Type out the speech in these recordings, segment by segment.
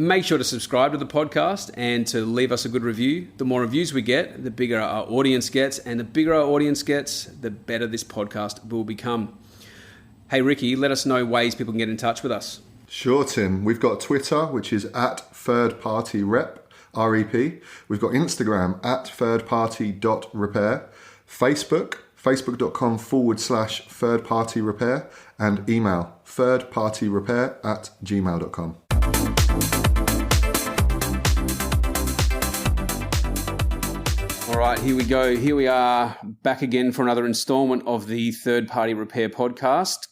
Make sure to subscribe to the podcast and to leave us a good review. The more reviews we get, the bigger our audience gets, and the bigger our audience gets, the better this podcast will become. Hey, Ricky, let us know ways people can get in touch with us. Sure, Tim. We've got Twitter, which is at thirdpartyrep, R-E-P. We've got Instagram at thirdparty.repair. Facebook, facebook.com/thirdpartyrepair, and email thirdpartyrepair@gmail.com. All right, here we go. Here we are back again for another installment of the Third Party Repair podcast.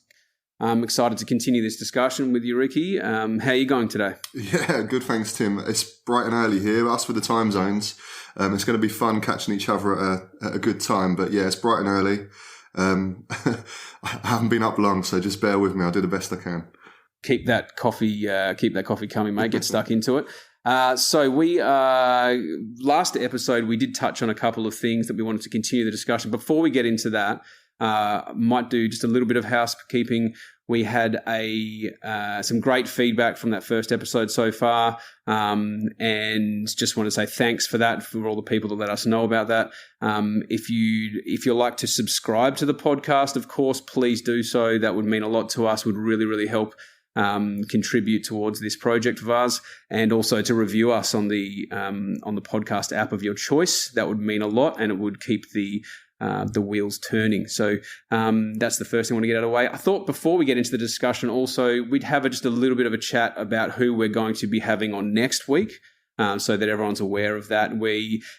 I'm excited to continue this discussion with you, Ricky. How are you going today? Yeah, good, thanks, Tim. It's bright and early here. Us with the time zones. It's going to be fun catching each other at a good time. But yeah, it's bright and early. I haven't been up long, so just bear with me. I'll do the best I can. Keep that coffee coming, mate. Get stuck into it. So we last episode we did touch on a couple of things that we wanted to continue the discussion. Before we get into that, might do just a little bit of housekeeping. We had some great feedback from that first episode so far, and just want to say thanks for that, for all the people that let us know about that. If you'd like to subscribe to the podcast, of course, please do so. That would mean a lot to us. Would really, really help contribute towards this project of ours, and also to review us on the podcast app of your choice. That would mean a lot, and it would keep the wheels turning. So that's the first thing I want to get out of the way. I thought before we get into the discussion also, we'd have just a little bit of a chat about who we're going to be having on next week, so that everyone's aware of that.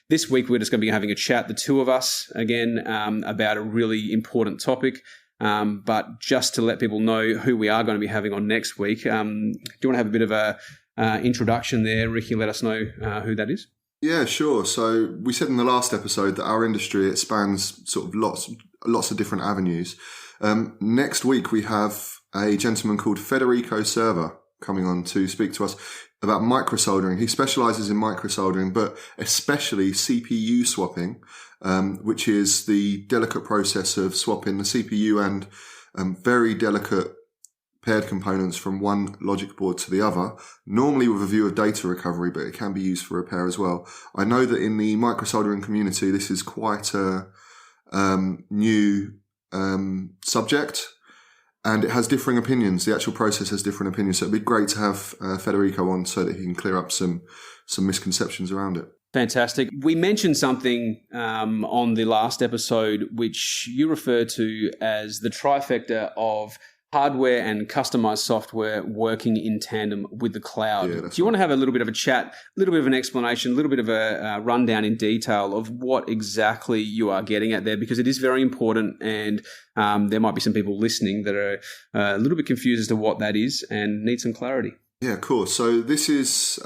This week we're just going to be having a chat, the two of us, again, about a really important topic. But just to let people know who we are going to be having on next week, do you want to have a bit of a introduction there, Ricky? Let us know who that is. Yeah, sure. So we said in the last episode that our industry, it spans sort of lots of different avenues. Next week we have a gentleman called Federico Serva coming on to speak to us about microsoldering. He specializes in microsoldering, but especially CPU swapping, which is the delicate process of swapping the CPU and very delicate paired components from one logic board to the other, normally with a view of data recovery, but it can be used for repair as well. I know that in the microsoldering community, this is quite a new subject, and it has differing opinions. The actual process has different opinions, so it'd be great to have Federico on so that he can clear up some misconceptions around it. Fantastic. We mentioned something on the last episode, which you refer to as the trifecta of hardware and customized software working in tandem with the cloud. Yeah, Do you want to have a little bit of a chat, a little bit of an explanation, a little bit of a rundown in detail of what exactly you are getting at there? Because it is very important, and there might be some people listening that are a little bit confused as to what that is and need some clarity. Yeah, of course. So this is,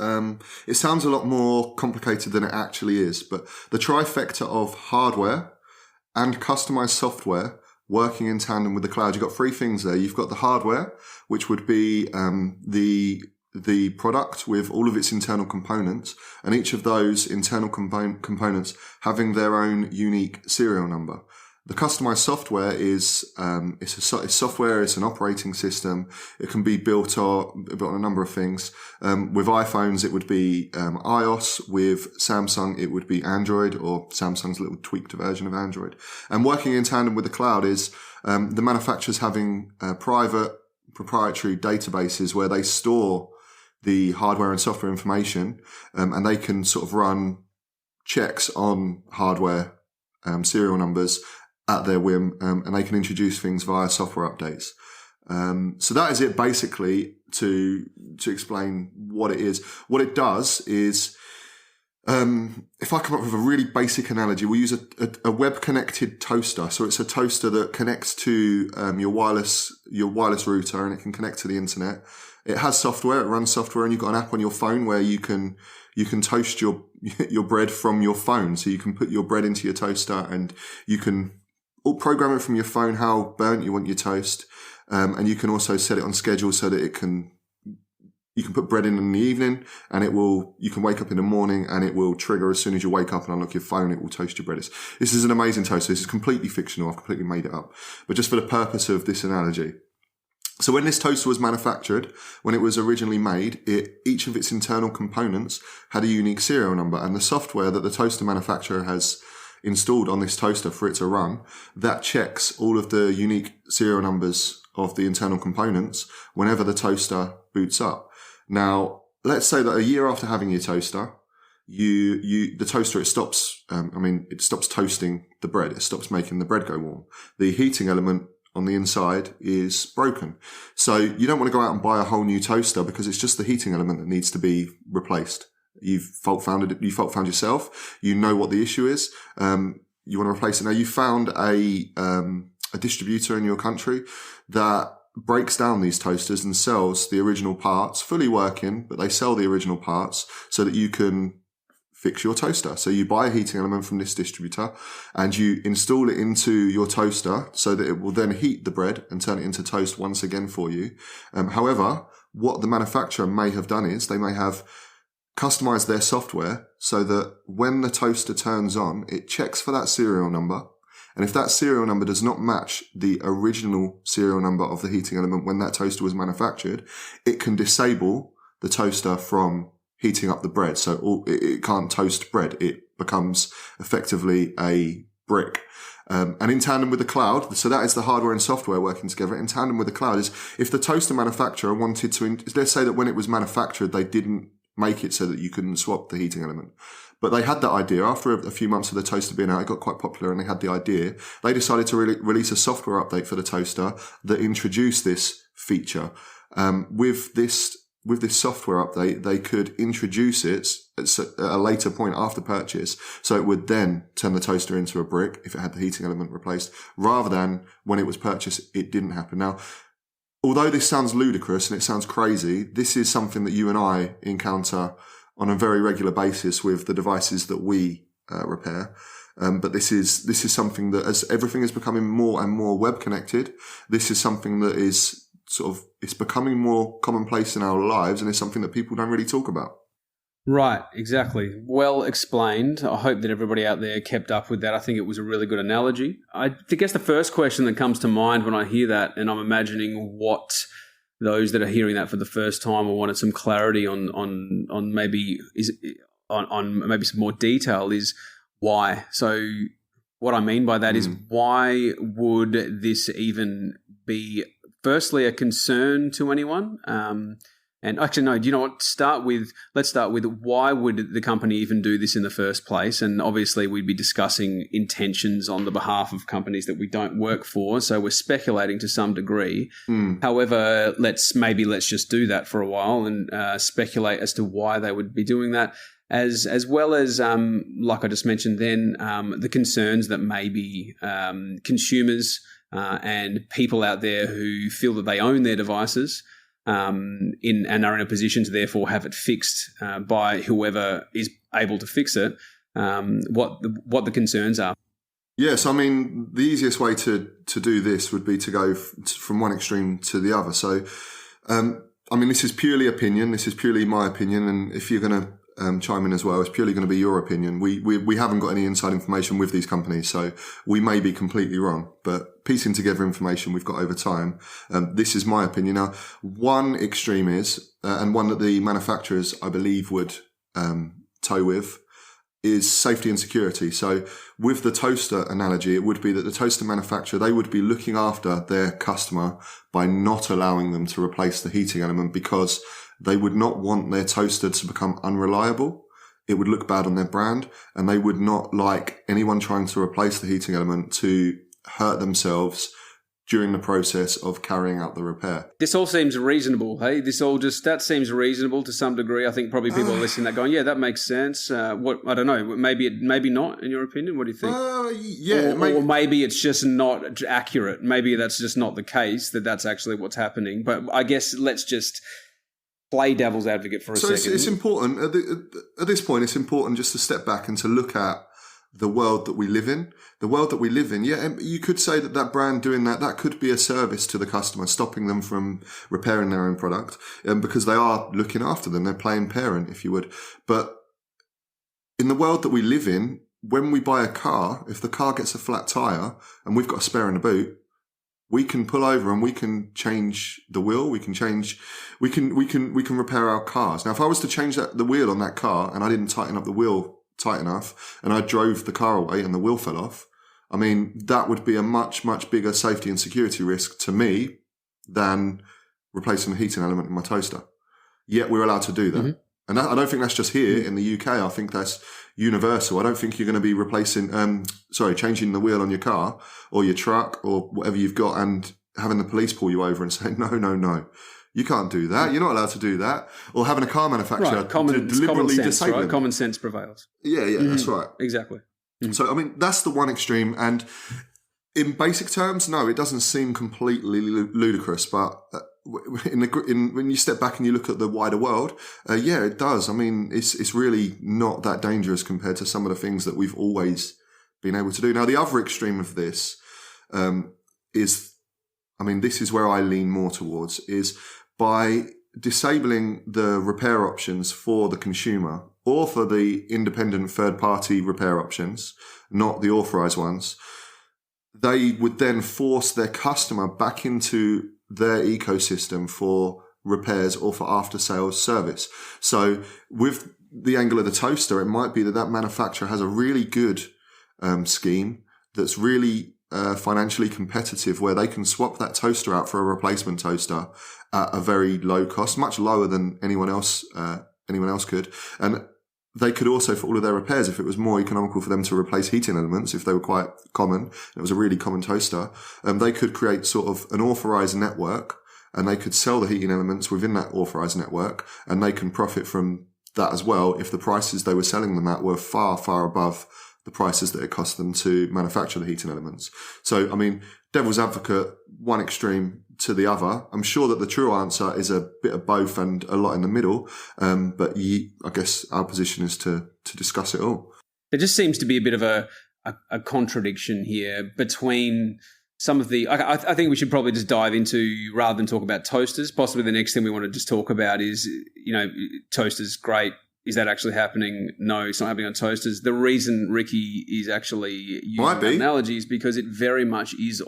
it sounds a lot more complicated than it actually is, but the trifecta of hardware and customized software working in tandem with the cloud. You've got three things there. You've got the hardware, which would be the product with all of its internal components, and each of those internal components having their own unique serial number. The customized software is it's software. It's an operating system. It can be built on a number of things. With iPhones, it would be iOS. With Samsung, it would be Android, or Samsung's little tweaked version of Android. And working in tandem with the cloud is the manufacturers having private proprietary databases where they store the hardware and software information, and they can sort of run checks on hardware serial numbers at their whim, and they can introduce things via software updates. So that is it basically to explain what it is. What it does is, if I come up with a really basic analogy, we'll use a web connected toaster. So it's a toaster that connects to your wireless router, and it can connect to the internet. It has software, it runs software, and you've got an app on your phone where you can toast your bread from your phone. So you can put your bread into your toaster, and you can program it from your phone how burnt you want your toast, and you can also set it on schedule so that you can put bread in the evening, and you can wake up in the morning, and it will trigger as soon as you wake up and unlock your phone. It will toast your bread. This is an amazing toaster. This is completely fictional. I've completely made it up, but just for the purpose of this analogy, So when this toaster was manufactured, when it was originally made, each of its internal components had a unique serial number, and the software that the toaster manufacturer has installed on this toaster for it to run, that checks all of the unique serial numbers of the internal components whenever the toaster boots up. Now, let's say that a year after having your toaster, the toaster, it stops toasting the bread. It stops making the bread go warm. The heating element on the inside is broken. So you don't want to go out and buy a whole new toaster because it's just the heating element that needs to be replaced. You fault found yourself. You know what the issue is. You want to replace it. Now you found a distributor in your country that breaks down these toasters and sells the original parts, fully working, but they sell the original parts so that you can fix your toaster. So you buy a heating element from this distributor and you install it into your toaster so that it will then heat the bread and turn it into toast once again for you. However, what the manufacturer may have done is they may have customized their software so that when the toaster turns on, it checks for that serial number. And if that serial number does not match the original serial number of the heating element when that toaster was manufactured, it can disable the toaster from heating up the bread. So it can't toast bread. It becomes effectively a brick. And in tandem with the cloud, so that is the hardware and software working together. In tandem with the cloud is if the toaster manufacturer wanted to, let's say that when it was manufactured, they didn't make it so that you couldn't swap the heating element. But they had that idea. After a few months of the toaster being out, it got quite popular and they had the idea. They decided to release a software update for the toaster that introduced this feature. With this software update, they could introduce it at a later point after purchase. So it would then turn the toaster into a brick if it had the heating element replaced, rather than when it was purchased, it didn't happen. Now, although this sounds ludicrous and it sounds crazy, this is something that you and I encounter on a very regular basis with the devices that we repair. But this is something that, as everything is becoming more and more web connected, this is something that is it's becoming more commonplace in our lives, and it's something that people don't really talk about. Right, exactly. Well explained. I hope that everybody out there kept up with that. I think it was a really good analogy. I guess the first question that comes to mind when I hear that, and I'm imagining what those that are hearing that for the first time or wanted some clarity on maybe some more detail, is why. So what I mean by that is, why would this even be firstly a concern to anyone? And actually, no, do you know what? Let's start with why would the company even do this in the first place? And obviously we'd be discussing intentions on the behalf of companies that we don't work for. So we're speculating to some degree. However, let's just do that for a while and speculate as to why they would be doing that. As well as, like I just mentioned then, the concerns that maybe consumers and people out there who feel that they own their devices and are in a position to therefore have it fixed by whoever is able to fix it, what the concerns are. Yes, I mean, the easiest way to do this would be to go from one extreme to the other. So, I mean, this is purely opinion. This is purely my opinion. And if you're going to chime in as well, it's purely going to be your opinion. We haven't got any inside information with these companies, so we may be completely wrong. But piecing together information we've got over time, this is my opinion. Now, one extreme is, and one that the manufacturers, I believe, would toe with, is safety and security. So with the toaster analogy, it would be that the toaster manufacturer, they would be looking after their customer by not allowing them to replace the heating element, because they would not want their toaster to become unreliable. It would look bad on their brand, and they would not like anyone trying to replace the heating element to hurt themselves during the process of carrying out the repair. This all seems reasonable, hey? That seems reasonable to some degree. I think probably people are listening that going, yeah, that makes sense. I don't know, maybe not, in your opinion? What do you think? Or maybe it's just not accurate. Maybe that's just not the case, that's actually what's happening. But I guess let's just play devil's advocate for a second. So it's important, at this point, it's important just to step back and to look at the world that we live in. The world that we live in, yeah, you could say that brand doing that could be a service to the customer, stopping them from repairing their own product, because they are looking after them. They're playing parent, if you would. But in the world that we live in, when we buy a car, if the car gets a flat tyre and we've got a spare in the boot, we can pull over and we can change the wheel. We can repair our cars. Now, if I was to change the wheel on that car and I didn't tighten up the wheel tight enough and I drove the car away and the wheel fell off, I mean, that would be a much, much bigger safety and security risk to me than replacing the heating element in my toaster. Yet we're allowed to do that. Mm-hmm. And I don't think that's just here in the UK. I think that's universal. I don't think you're going to be changing the wheel on your car or your truck or whatever you've got and having the police pull you over and say, no, you can't do that. You're not allowed to do that. Or having a car manufacturer deliberately disable it. Common sense prevails. Yeah, that's right. Exactly. Mm-hmm. So, I mean, that's the one extreme. And in basic terms, no, it doesn't seem completely ludicrous, but when you step back and you look at the wider world, it does. I mean, it's really not that dangerous compared to some of the things that we've always been able to do. Now, the other extreme of this is, I mean, this is where I lean more towards, is by disabling the repair options for the consumer or for the independent third-party repair options, not the authorized ones, they would then force their customer back into their ecosystem for repairs or for after-sales service. So with the angle of the toaster, it might be that manufacturer has a really good scheme that's really financially competitive, where they can swap that toaster out for a replacement toaster at a very low cost, much lower than anyone else could. And they could also, for all of their repairs, if it was more economical for them to replace heating elements, if they were quite common, it was a really common toaster, they could create sort of an authorized network, and they could sell the heating elements within that authorized network, and they can profit from that as well if the prices they were selling them at were far, far above the prices that it cost them to manufacture the heating elements. So, I mean, devil's advocate, one extreme to the other. I'm sure that the true answer is a bit of both and a lot in the middle. But I guess our position is to discuss it all. There just seems to be a bit of a contradiction here between some of the... I think we should probably just dive into, rather than talk about toasters, possibly the next thing we want to just talk about is, toasters, great. Is that actually happening? No, it's not happening on toasters. The reason Ricky is actually using that analogy is because it very much is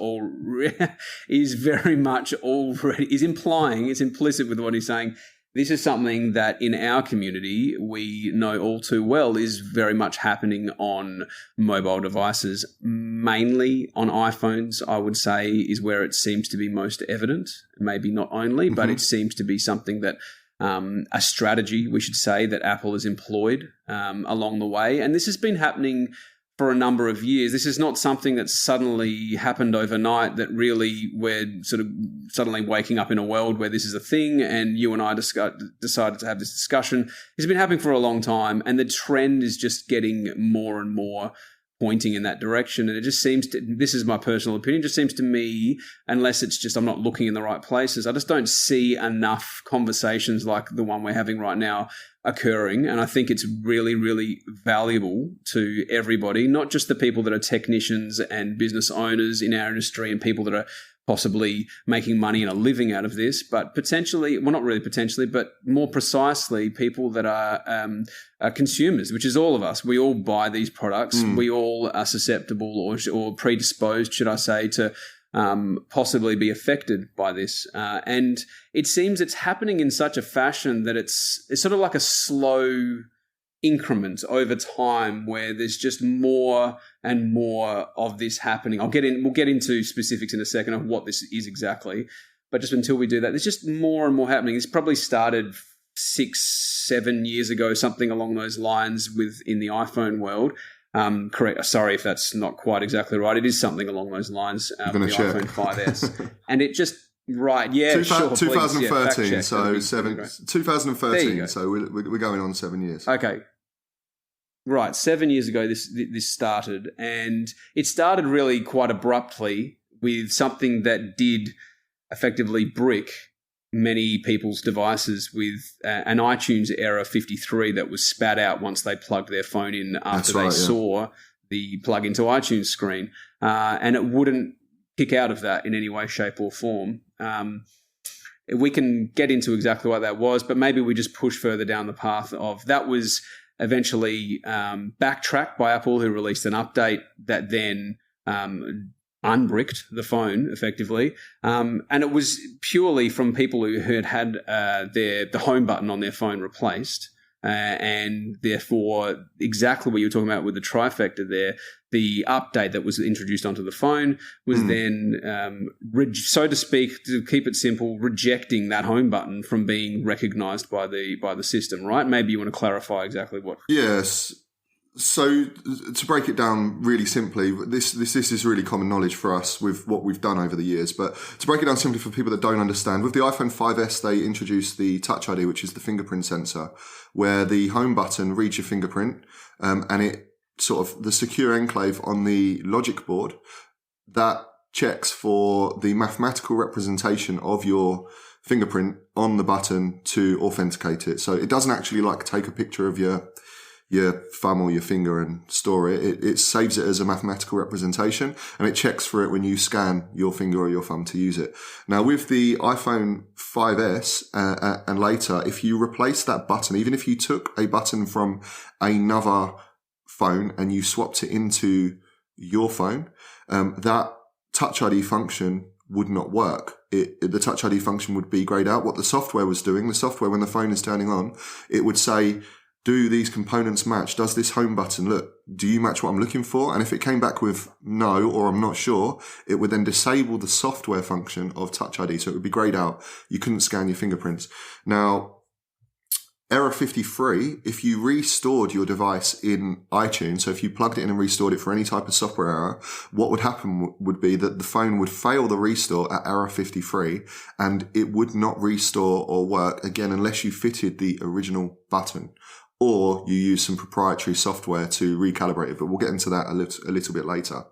implying, it's implicit with what he's saying. This is something that in our community we know all too well is very much happening on mobile devices, mainly on iPhones, I would say, is where it seems to be most evident. Maybe not only, but it seems to be something that a strategy, we should say, that Apple has employed along the way. And this has been happening for a number of years. This is not something that suddenly happened overnight, that really we're sort of suddenly waking up in a world where this is a thing and you and I decided to have this discussion. It's been happening for a long time, and the trend is just getting more and more pointing in that direction. And it just seems to, this is my personal opinion, just seems to me, unless it's just I'm not looking in the right places, I just don't see enough conversations like the one we're having right now occurring. And I think it's really, really valuable to everybody, not just the people that are technicians and business owners in our industry and people that are possibly making money and a living out of this, but potentially, well, not really potentially, but more precisely, people that are consumers, which is all of us. We all buy these products. We all are susceptible or predisposed, should I say, to possibly be affected by this. And it seems it's happening in such a fashion that it's sort of like a slow increment over time where there's just more and more of this happening. We'll get into specifics in a second of what this is exactly, but just until we do that, there's just more and more happening. It's probably started 6-7 years ago, something along those lines in the iPhone world. Correct. Sorry if that's not quite exactly right. It is something along those lines. The iPhone 5S, and it just. Right, yeah, sure, 2013, yeah, so 2013, so we're going on 7 years. Okay. Right, 7 years ago this started, and it started really quite abruptly with something that did effectively brick many people's devices with an iTunes error 53 that was spat out once they plugged their phone in after they saw the plug into iTunes screen, and it wouldn't kick out of that in any way, shape or form. We can get into exactly what that was, but maybe we just push further down the path of that was eventually backtracked by Apple, who released an update that then unbricked the phone effectively, and it was purely from people who had the home button on their phone replaced, and therefore exactly what you were talking about with the trifecta there. The update that was introduced onto the phone was then, so to speak, to keep it simple, rejecting that home button from being recognised by the system. Right? Maybe you want to clarify exactly what. Yes. So to break it down really simply, this is really common knowledge for us with what we've done over the years. But to break it down simply for people that don't understand, with the iPhone 5S, they introduced the Touch ID, which is the fingerprint sensor, where the home button reads your fingerprint, and it sort of the secure enclave on the logic board that checks for the mathematical representation of your fingerprint on the button to authenticate it. So it doesn't actually take a picture of your thumb or your finger and store it. It saves it as a mathematical representation, and it checks for it when you scan your finger or your thumb to use it. Now, with the iPhone 5S and later, if you replace that button, even if you took a button from another phone and you swapped it into your phone, that Touch ID function would not work. The Touch ID function would be grayed out. What the software was doing, the software, when the phone is turning on, it would say, do these components match? Does this home button do you match what I'm looking for? And if it came back with no, or I'm not sure, it would then disable the software function of Touch ID. So it would be grayed out. You couldn't scan your fingerprints. Now, error 53, if you restored your device in iTunes, so if you plugged it in and restored it for any type of software error, what would happen would be that the phone would fail the restore at error 53, and it would not restore or work again unless you fitted the original button, or you use some proprietary software to recalibrate it. But we'll get into that a little bit later.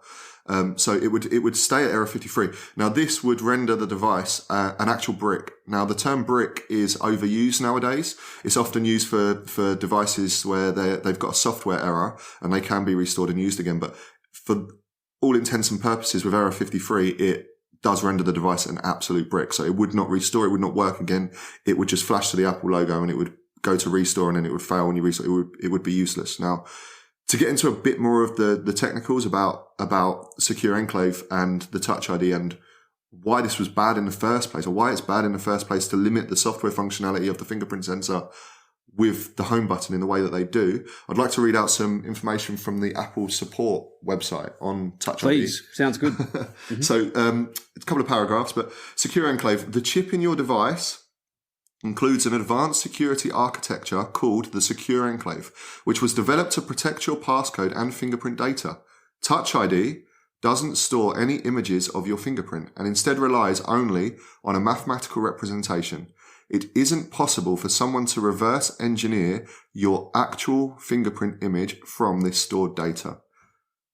So it would stay at error 53. Now, this would render the device an actual brick. Now, the term brick is overused nowadays. It's often used for devices where they've got a software error and they can be restored and used again. But for all intents and purposes, with error 53, it does render the device an absolute brick. So it would not restore, it would not work again. It would just flash to the Apple logo and it would go to restore, and then it would fail when you restore. It would be useless. Now, to get into a bit more of the technicals about Secure Enclave and the Touch ID and why this was bad in the first place, or why it's bad in the first place to limit the software functionality of the fingerprint sensor with the home button in the way that they do, I'd like to read out some information from the Apple support website on Touch ID. Please, sounds good. Mm-hmm. So it's a couple of paragraphs, but Secure Enclave, the chip in your device includes an advanced security architecture called the Secure Enclave, which was developed to protect your passcode and fingerprint data. Touch ID doesn't store any images of your fingerprint and instead relies only on a mathematical representation. It isn't possible for someone to reverse engineer your actual fingerprint image from this stored data.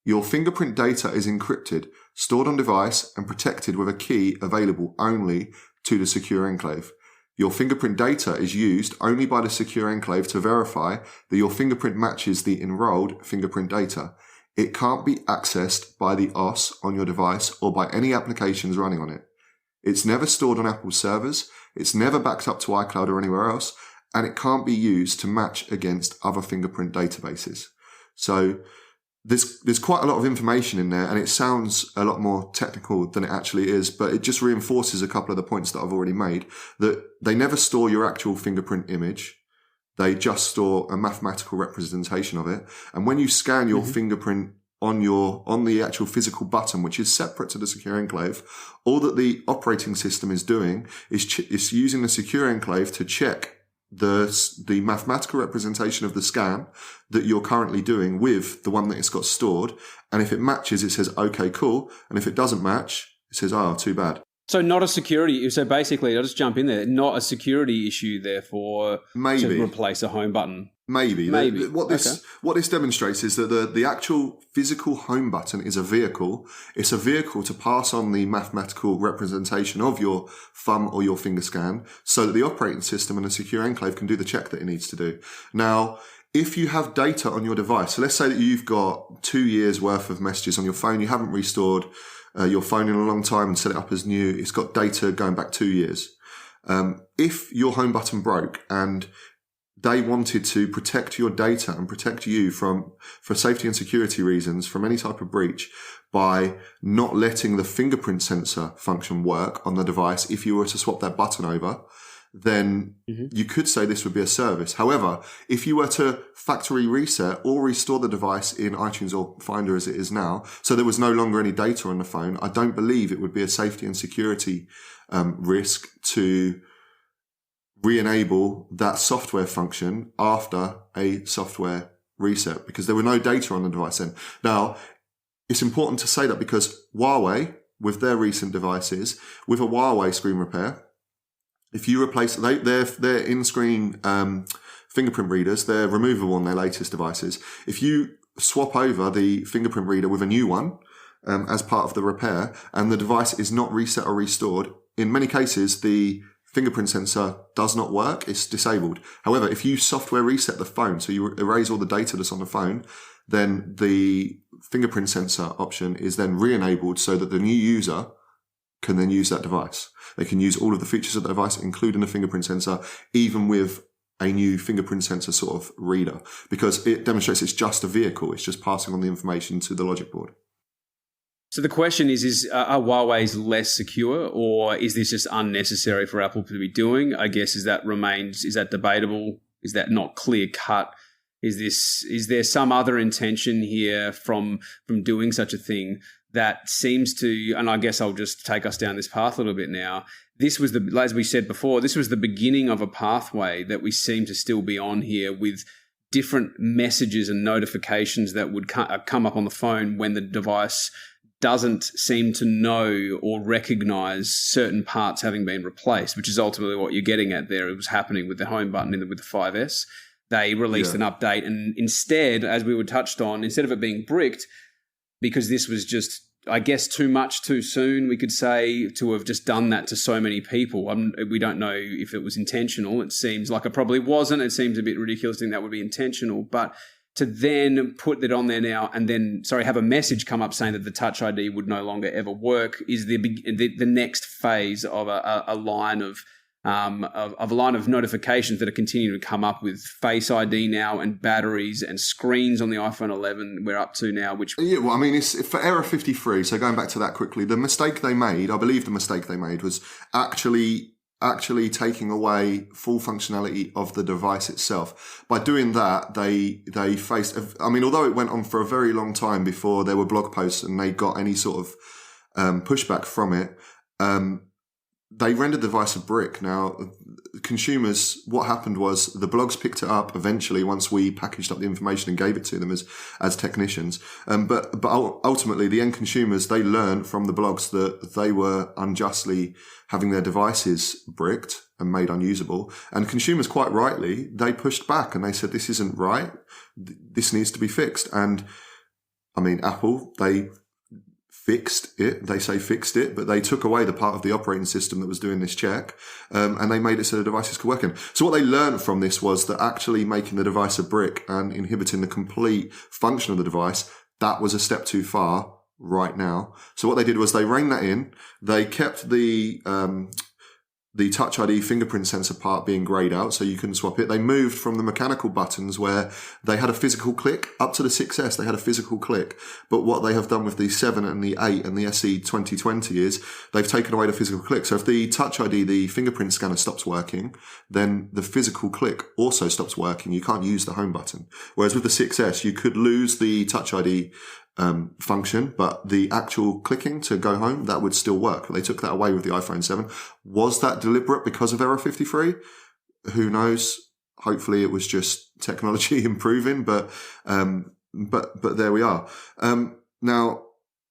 Your fingerprint data is encrypted, stored on device, and protected with a key available only to the Secure Enclave. Your fingerprint data is used only by the Secure Enclave to verify that your fingerprint matches the enrolled fingerprint data. It can't be accessed by the OS on your device or by any applications running on it. It's never stored on Apple's servers, it's never backed up to iCloud or anywhere else, and it can't be used to match against other fingerprint databases. So there's quite a lot of information in there, and it sounds a lot more technical than it actually is, but it just reinforces a couple of the points that I've already made, that they never store your actual fingerprint image. They just store a mathematical representation of it. And when you scan your fingerprint on the actual physical button, which is separate to the Secure Enclave, all that the operating system is doing is using the Secure Enclave to check the mathematical representation of the scan that you're currently doing with the one that it's got stored. And if it matches, it says, okay, cool. And if it doesn't match, it says, oh, too bad. So not a security. So basically, I'll just jump in there. Not a security issue, therefore, to replace a home button. Maybe. What this demonstrates is that the actual physical home button is a vehicle. It's a vehicle to pass on the mathematical representation of your thumb or your finger scan so that the operating system and the Secure Enclave can do the check that it needs to do. Now, if you have data on your device, so let's say that you've got 2 years worth of messages on your phone, you haven't restored your phone in a long time and set it up as new, it's got data going back 2 years. If your home button broke and they wanted to protect your data and protect you for safety and security reasons from any type of breach by not letting the fingerprint sensor function work on the device. If you were to swap that button over, then you could say this would be a service. However, if you were to factory reset or restore the device in iTunes or Finder as it is now, so there was no longer any data on the phone, I don't believe it would be a safety and security risk to re-enable that software function after a software reset, because there were no data on the device then. Now, it's important to say that because Huawei, with their recent devices, with a Huawei screen repair, if you replace their in-screen fingerprint readers, they're removable on their latest devices. If you swap over the fingerprint reader with a new one as part of the repair, and the device is not reset or restored, in many cases the fingerprint sensor does not work, it's disabled. However, if you software reset the phone, so you erase all the data that's on the phone, then the fingerprint sensor option is then re-enabled so that the new user can then use that device. They can use all of the features of the device, including the fingerprint sensor, even with a new fingerprint sensor sort of reader, because it demonstrates it's just a vehicle. It's just passing on the information to the logic board. So the question is are Huawei's less secure, or is this just unnecessary for Apple to be doing? I guess is that debatable? Is that not clear cut? Is there some other intention here from doing such a thing that seems to, and I guess I'll just take us down this path a little bit now. This was as we said before, this was the beginning of a pathway that we seem to still be on here, with different messages and notifications that would come up on the phone when the device doesn't seem to know or recognize certain parts having been replaced, which is ultimately what you're getting at there. It was happening with the home button with the 5S. They released an update, and instead, as we were touched on, instead of it being bricked, because this was just, I guess, too much too soon, we could say, to have just done that to so many people. We don't know if it was intentional. It seems like it probably wasn't. It seems a bit ridiculous to think that would be intentional. But to then put it on there now and then, have a message come up saying that the Touch ID would no longer ever work is the next phase of a line of a line of notifications that are continuing to come up with Face ID now and batteries and screens on the iPhone 11 we're up to now, which... Yeah, well, I mean, it's for Error 53, so going back to that quickly, the mistake they made, I believe the mistake they made was actually taking away full functionality of the device itself. By doing that, they faced... I mean, although it went on for a very long time before there were blog posts and they got any sort of pushback from it, they rendered the device a brick. Now, consumers, what happened was the blogs picked it up eventually once we packaged up the information and gave it to them as technicians. But ultimately, the end consumers, they learned from the blogs that they were unjustly having their devices bricked and made unusable. And consumers, quite rightly, they pushed back and they said, this isn't right. This needs to be fixed. And I mean, Apple, they fixed it. They say fixed it, but they took away the part of the operating system that was doing this check, and they made it so the devices could work in. So what they learned from this was that actually making the device a brick and inhibiting the complete function of the device, that was a step too far right now. So what they did was they reined that in. They kept the Touch ID fingerprint sensor part being grayed out so you couldn't swap it. They moved from the mechanical buttons where they had a physical click up to the 6S. They had a physical click. But what they have done with the 7 and the 8 and the SE 2020 is they've taken away the physical click. So if the Touch ID, the fingerprint scanner stops working, then the physical click also stops working. You can't use the home button. Whereas with the 6S, you could lose the Touch ID function, but the actual clicking to go home, that would still work. They took that away with the iPhone 7. Was that deliberate because of Error 53? Who knows? Hopefully it was just technology improving, but there we are. Now,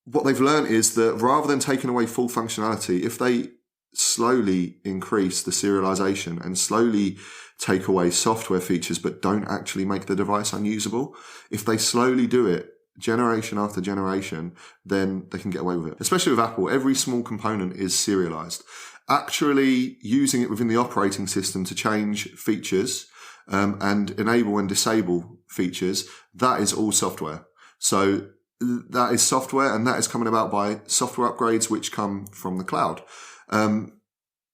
what they've learned is that rather than taking away full functionality, if they slowly increase the serialization and slowly take away software features but don't actually make the device unusable, if they slowly do it generation after generation, then they can get away with it. Especially with Apple, every small component is serialized. Actually using it within the operating system to change features and enable and disable features, that is all software. So that is software, and that is coming about by software upgrades which come from the cloud.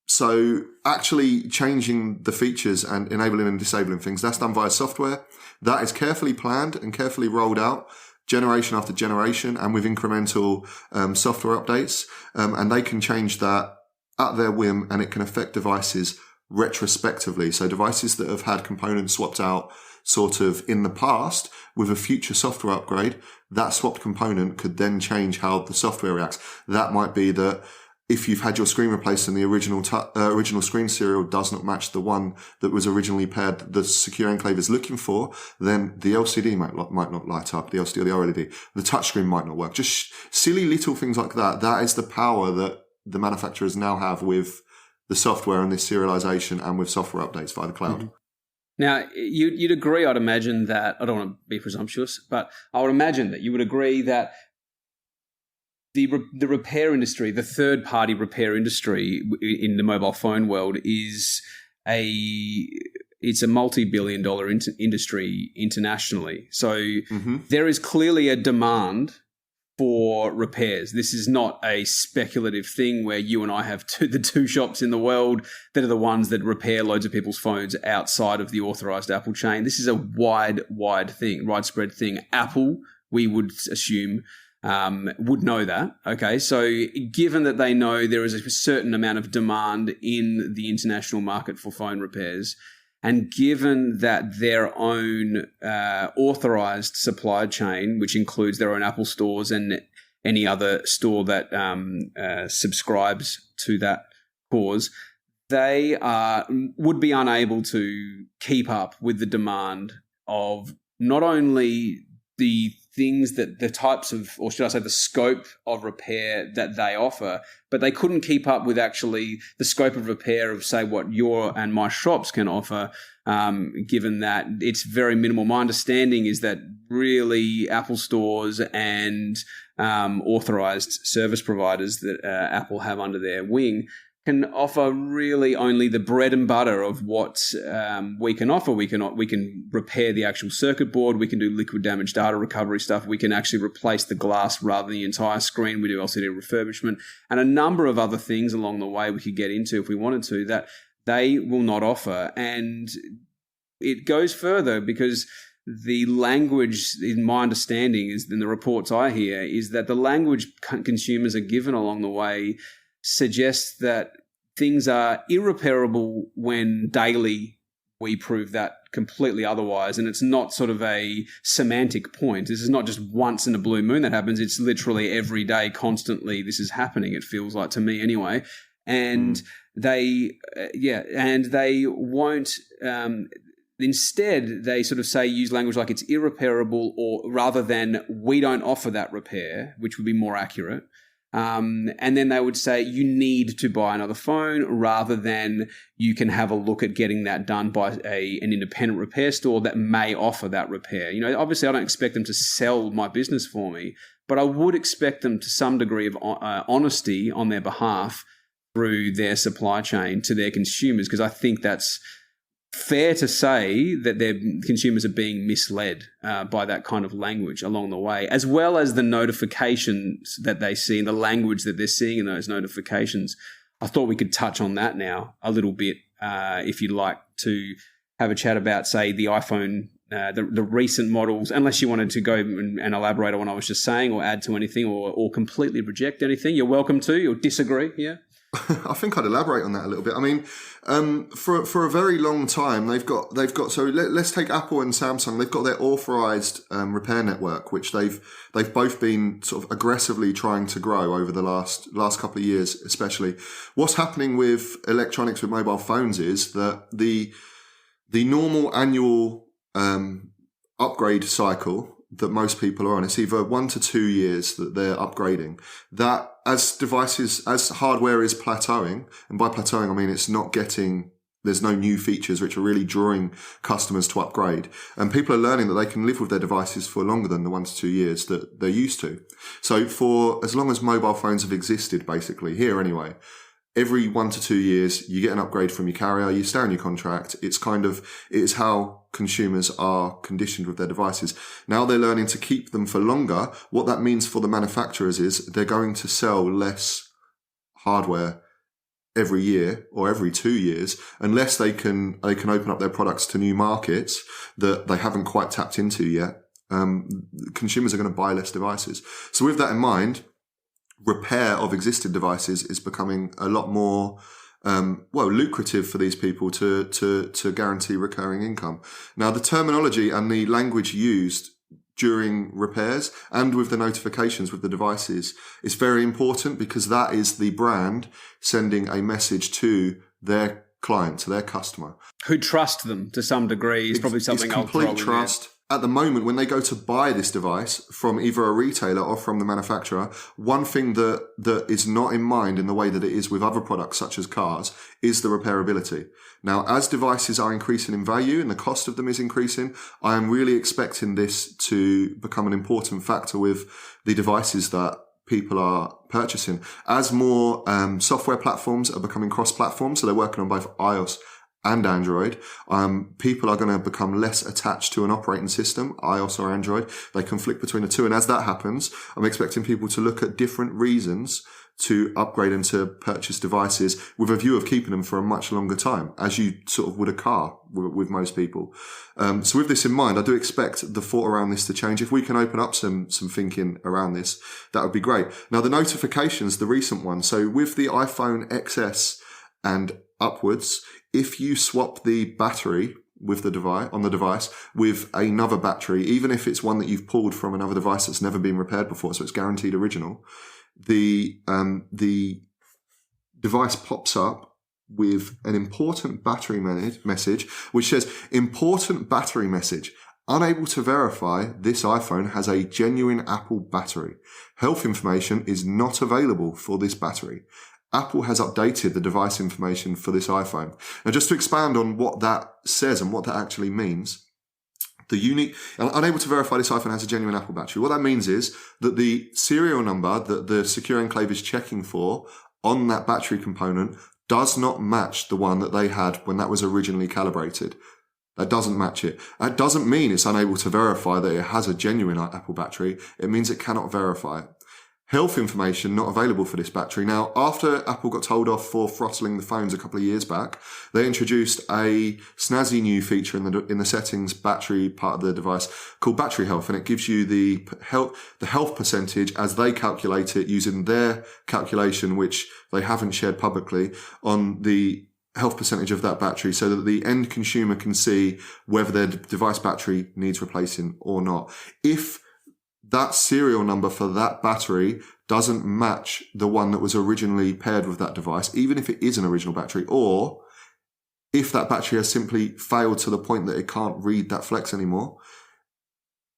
So actually changing the features and enabling and disabling things, that's done via software. That is carefully planned and carefully rolled out generation after generation and with incremental software updates. And they can change that at their whim, and it can affect devices retrospectively. So devices that have had components swapped out sort of in the past, with a future software upgrade, that swapped component could then change how the software reacts. That might be that if you've had your screen replaced and the original screen serial does not match the one that was originally paired, the secure enclave is looking for, then the LCD might not light up, the LCD or the OLED. The touchscreen might not work. Just silly little things like that. That is the power that the manufacturers now have with the software and this serialization and with software updates via the cloud. Mm-hmm. Now, you'd agree, I'd imagine that, I don't want to be presumptuous, but I would imagine that you would agree that the repair industry, the third-party repair industry in the mobile phone world it's a multi-billion-dollar industry internationally. So there is clearly a demand for repairs. This is not a speculative thing where you and I have the two shops in the world that are the ones that repair loads of people's phones outside of the authorized Apple chain. This is a widespread thing. Apple, we would assume, would know that. Okay, so given that they know there is a certain amount of demand in the international market for phone repairs, and given that their own authorized supply chain, which includes their own Apple stores and any other store that subscribes to that cause, they would be unable to keep up with the demand of not only the things that the types of, or should I say the scope of repair that they offer, but they couldn't keep up with actually the scope of repair of, say, what your and my shops can offer, given that it's very minimal. My understanding is that really Apple stores and authorized service providers that Apple have under their wing can offer really only the bread and butter of what we can offer. We can repair the actual circuit board. We can do liquid damage data recovery stuff. We can actually replace the glass rather than the entire screen. We do LCD refurbishment and a number of other things along the way we could get into if we wanted to that they will not offer. And it goes further because the language, in my understanding, is in the reports I hear, is that the language consumers are given along the way suggests that things are irreparable when daily we prove that completely otherwise. And it's not sort of a semantic point. This is not just once in a blue moon that happens. It's literally every day, constantly, this is happening, it feels like to me anyway. And they won't... Instead, they sort of use language like it's irreparable, or rather than we don't offer that repair, which would be more accurate. And then they would say you need to buy another phone rather than you can have a look at getting that done by an independent repair store that may offer that repair. You know, obviously I don't expect them to sell my business for me, but I would expect them to some degree of honesty on their behalf through their supply chain to their consumers, because I think that's fair to say that their consumers are being misled by that kind of language along the way, as well as the notifications that they see and the language that they're seeing in those notifications. I thought we could touch on that now a little bit, if you'd like to have a chat about, say, the iPhone, the recent models, unless you wanted to go and elaborate on what I was just saying or add to anything or completely reject anything. You're welcome to, or disagree, yeah? I think I'd elaborate on that a little bit. I mean, for a very long time, they've got. So let's take Apple and Samsung. They've got their authorized repair network, which they've both been sort of aggressively trying to grow over the last couple of years, especially. What's happening with electronics with mobile phones is that the normal annual upgrade cycle that most people are on, it's either 1 to 2 years that they're upgrading. That as hardware is plateauing, and by plateauing I mean there's no new features which are really drawing customers to upgrade, and people are learning that they can live with their devices for longer than the 1 to 2 years that they're used to. So for as long as mobile phones have existed, basically here anyway, every 1 to 2 years you get an upgrade from your carrier, you stay on your contract. It is how consumers are conditioned with their devices. Now they're learning to keep them for longer. What that means for the manufacturers is they're going to sell less hardware every year or every 2 years, unless they can open up their products to new markets that they haven't quite tapped into yet. Consumers are going to buy less devices. So with that in mind, repair of existing devices is becoming a lot more lucrative for these people to guarantee recurring income. Now, the terminology and the language used during repairs and with the notifications with the devices is very important, because that is the brand sending a message to their client, to their customer, who trust them to some degree. Is probably something I'll throw in there. Complete trust. At the moment, when they go to buy this device from either a retailer or from the manufacturer, one thing that is not in mind in the way that it is with other products such as cars is the repairability. Now, as devices are increasing in value and the cost of them is increasing, I am really expecting this to become an important factor with the devices that people are purchasing. As more software platforms are becoming cross-platform, so they're working on both iOS and Android, people are going to become less attached to an operating system, iOS or Android. They conflict between the two. And as that happens, I'm expecting people to look at different reasons to upgrade and to purchase devices with a view of keeping them for a much longer time, as you sort of would a car with most people. So with this in mind, I do expect the thought around this to change. If we can open up some thinking around this, that would be great. Now, the notifications, the recent one. So with the iPhone XS and upwards, if you swap the battery with the device on the device with another battery, even if it's one that you've pulled from another device that's never been repaired before, so it's guaranteed original, the device pops up with an important battery message, which says, important battery message. Unable to verify this iPhone has a genuine Apple battery. Health information is not available for this battery. Apple has updated the device information for this iPhone. Now, just to expand on what that says and what that actually means, unable to verify this iPhone has a genuine Apple battery. What that means is that the serial number that the secure enclave is checking for on that battery component does not match the one that they had when that was originally calibrated. That doesn't match it. That doesn't mean it's unable to verify that it has a genuine Apple battery. It means it cannot verify it. Health information not available for this battery. Now, after Apple got told off for throttling the phones a couple of years back, they introduced a snazzy new feature in the settings battery part of the device called battery health, and it gives you the health percentage as they calculate it using their calculation, which they haven't shared publicly, on the health percentage of that battery, so that the end consumer can see whether their device battery needs replacing or not. If that serial number for that battery doesn't match the one that was originally paired with that device, even if it is an original battery, or if that battery has simply failed to the point that it can't read that flex anymore,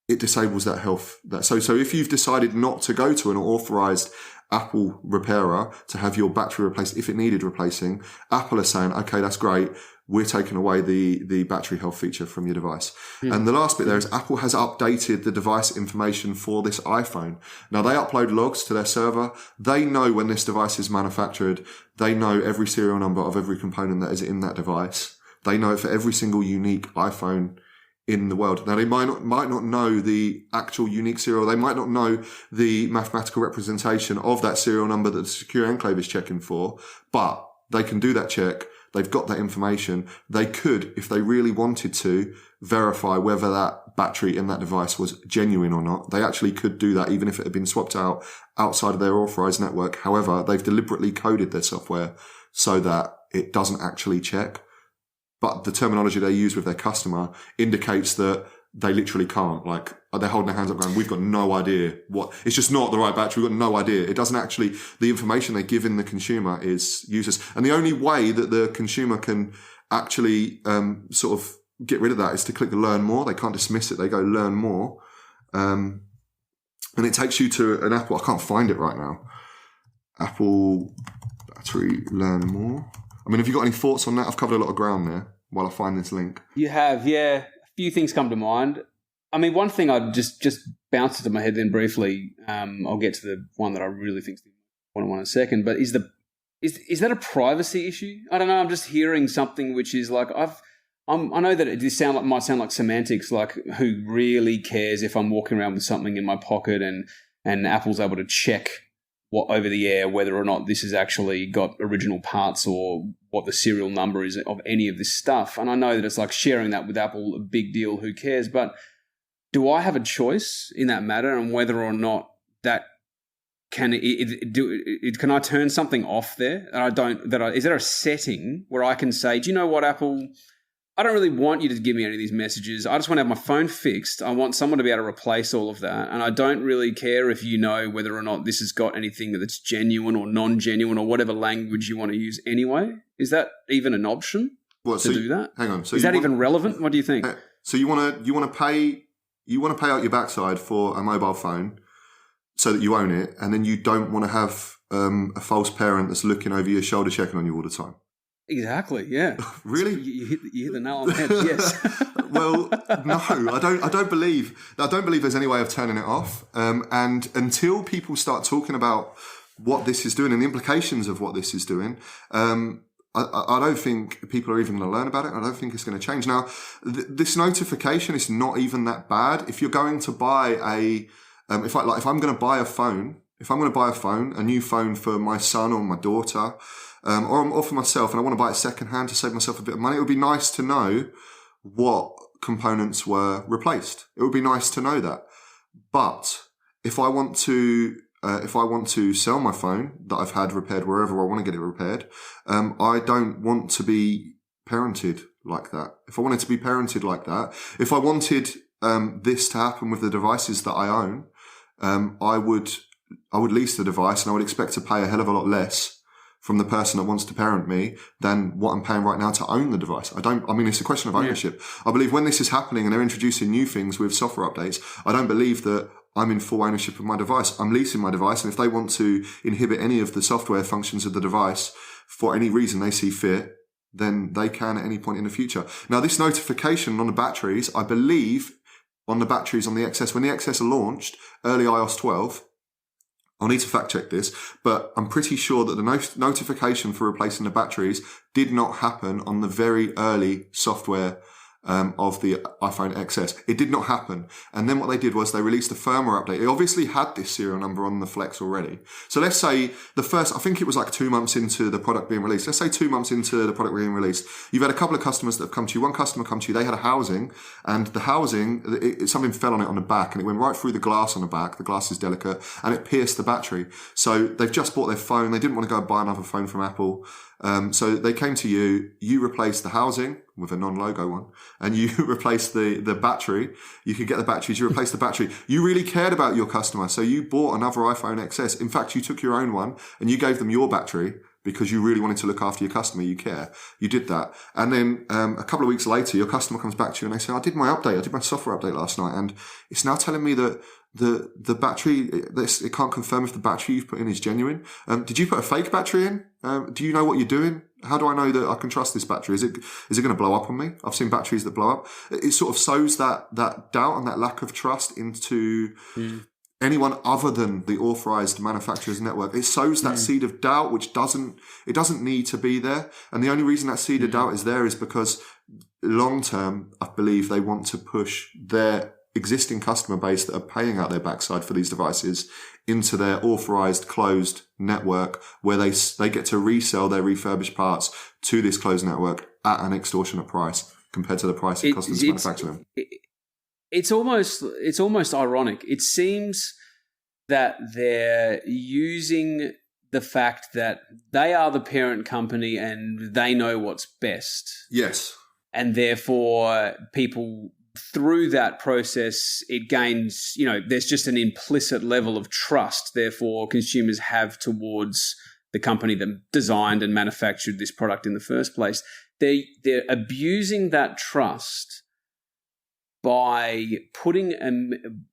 it disables that health. So if you've decided not to go to an authorized Apple repairer to have your battery replaced if it needed replacing, Apple is saying, okay, that's great. We're taking away the battery health feature from your device. And the last bit there is Apple has updated the device information for this iPhone. Now, they upload logs to their server. They know when this device is manufactured. They know every serial number of every component that is in that device. They know it for every single unique iPhone in the world. Now, they might not know the actual unique serial. They might not know the mathematical representation of that serial number that the secure enclave is checking for, but they can do that check. They've got that information. They could, if they really wanted to, verify whether that battery in that device was genuine or not. They actually could do that even if it had been swapped out outside of their authorized network. However, they've deliberately coded their software so that it doesn't actually check. But the terminology they use with their customer indicates that they literally can't. Like, they're holding their hands up going, we've got no idea what, it's just not the right battery. We've got no idea. It doesn't actually, the information they give in the consumer is useless. And the only way that the consumer can actually sort of get rid of that is to click the learn more. They can't dismiss it. They go learn more. And it takes you to an Apple, I can't find it right now. Apple battery learn more. I mean, have you got any thoughts on that? I've covered a lot of ground there while I find this link. You have, yeah. A few things come to mind. I mean, one thing I just bounced into my head then briefly. I'll get to the one that I really think is the important one in a second. But is that a privacy issue? I don't know. I'm just hearing something which is like I know that it might sound like semantics. Like, who really cares if I'm walking around with something in my pocket and Apple's able to check what over the air whether or not this has actually got original parts or what the serial number is of any of this stuff. And I know that it's like sharing that with Apple, a big deal, who cares? But do I have a choice in that matter, and whether or not that can can I turn something off there? And is there a setting where I can say, do you know what, Apple? I don't really want you to give me any of these messages. I just want to have my phone fixed. I want someone to be able to replace all of that. And I don't really care if you know whether or not this has got anything that's genuine or non-genuine or whatever language you want to use anyway. Is that even an option to do that? Hang on. So is that even relevant? What do you think? So you want to pay out your backside for a mobile phone so that you own it, and then you don't want to have a false parent that's looking over your shoulder checking on you all the time. Exactly. Yeah. Really? You hit the nail on the head. Yes. Well, no, I don't believe there's any way of turning it off. And until people start talking about what this is doing and the implications of what this is doing, I don't think people are even going to learn about it. I don't think it's going to change. Now, this notification is not even that bad. If you're going to buy if I'm going to buy a phone, a new phone for my son or my daughter, or for myself, and I want to buy it secondhand to save myself a bit of money, it would be nice to know what components were replaced. It would be nice to know that. But if I want to sell my phone that I've had repaired wherever I want to get it repaired, I don't want to be parented like that. If I wanted to be parented like that, if I wanted this to happen with the devices that I own, I would lease the device, and I would expect to pay a hell of a lot less from the person that wants to parent me than what I'm paying right now to own the device. It's a question of ownership. Yeah. I believe when this is happening and they're introducing new things with software updates, I don't believe that I'm in full ownership of my device. I'm leasing my device, and if they want to inhibit any of the software functions of the device for any reason they see fit, then they can at any point in the future. Now, this notification on the batteries, I believe on the batteries on the XS, when the XS launched, early iOS 12, I'll need to fact check this, but I'm pretty sure that the notification for replacing the batteries did not happen on the very early software of the iPhone XS. It did not happen. And then what they did was they released a firmware update. It obviously had this serial number on the Flex already. So let's say I think it was like 2 months into the product being released. Let's say 2 months into the product being released, you've had a couple of customers that have come to you. One customer come to you, they had a housing, and the housing, something fell on it on the back, and it went right through the glass on the back. The glass is delicate, and it pierced the battery. So they've just bought their phone. They didn't want to go and buy another phone from Apple. So they came to you, you replaced the housing with a non-logo one, and you replaced the battery. You could get the batteries, you replaced the battery. You really cared about your customer, so you bought another iPhone XS. In fact, you took your own one and you gave them your battery because you really wanted to look after your customer. You care. You did that. And then a couple of weeks later, your customer comes back to you and they say, I did my software update last night, and it's now telling me that the battery, it can't confirm if the battery you've put in is genuine. Did you put a fake battery in? Do you know what you're doing? How do I know that I can trust this battery? Is it going to blow up on me? I've seen batteries that blow up. It sort of sows that doubt and that lack of trust into anyone other than the authorized manufacturer's network. It sows that seed of doubt, which doesn't need to be there. And the only reason that seed of doubt is there is because long term, I believe they want to push their existing customer base that are paying out their backside for these devices into their authorized closed network, where they get to resell their refurbished parts to this closed network at an extortionate price compared to the price it costs them to manufacture them. It's almost ironic. It seems that they're using the fact that they are the parent company and they know what's best. Yes. And therefore people, through that process, it gains, there's just an implicit level of trust, therefore, consumers have towards the company that designed and manufactured this product in the first place. They're abusing that trust by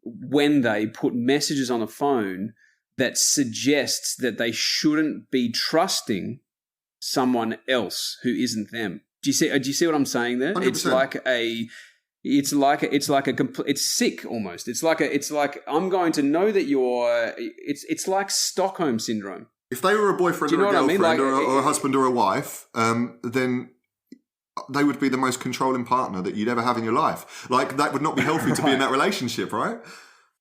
when they put messages on a phone that suggests that they shouldn't be trusting someone else who isn't them. Do you see what I'm saying there? 100%. It's sick almost. It's like I'm going to know that it's like Stockholm syndrome. If they were a boyfriend or a girlfriend or a husband or a wife, then they would be the most controlling partner that you'd ever have in your life. Like, that would not be healthy to be in that relationship, right?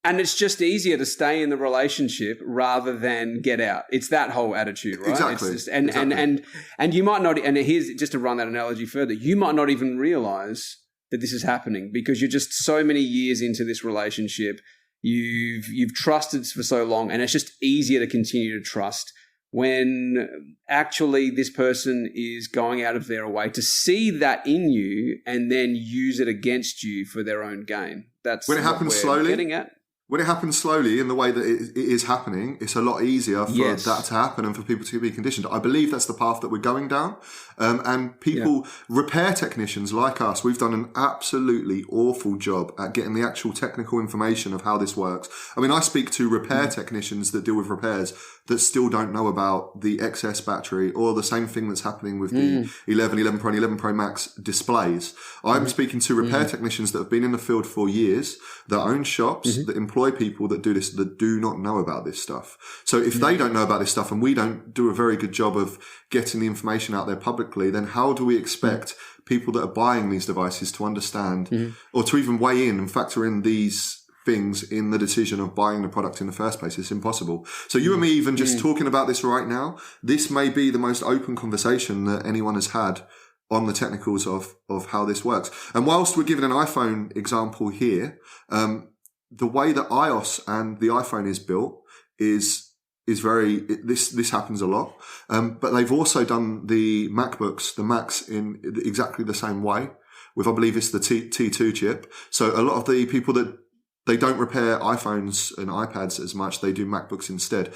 And it's just easier to stay in the relationship rather than get out. It's that whole attitude, right? Exactly. It's just, and you might not, and here's just to run that analogy further, you might not even realize that this is happening because you're just so many years into this relationship. You've trusted for so long, and it's just easier to continue to trust when actually this person is going out of their way to see that in you and then use it against you for their own gain. That's when it happens slowly. Getting at. When it happens slowly in the way that it is happening, it's a lot easier for that to happen and for people to be conditioned. I believe that's the path that we're going down. And people, repair technicians like us, we've done an absolutely awful job at getting the actual technical information of how this works. I mean, I speak to repair technicians that deal with repairs that still don't know about the XS battery or the same thing that's happening with the 11, 11 Pro and 11 Pro Max displays. I'm speaking to repair technicians that have been in the field for years, that own shops, that employ people that do this, that do not know about this stuff. So if they don't know about this stuff and we don't do a very good job of getting the information out there publicly, then how do we expect people that are buying these devices to understand or to even weigh in and factor in these things in the decision of buying the product in the first place? It's impossible. So you and me even just talking about this right now, this may be the most open conversation that anyone has had on the technicals of how this works. And whilst we're giving an iPhone example here, the way that iOS and the iPhone is built is very, this happens a lot. But they've also done the MacBooks, the Macs in exactly the same way with, I believe it's the T2 chip. So a lot of the people that they don't repair iPhones and iPads as much, they do MacBooks instead.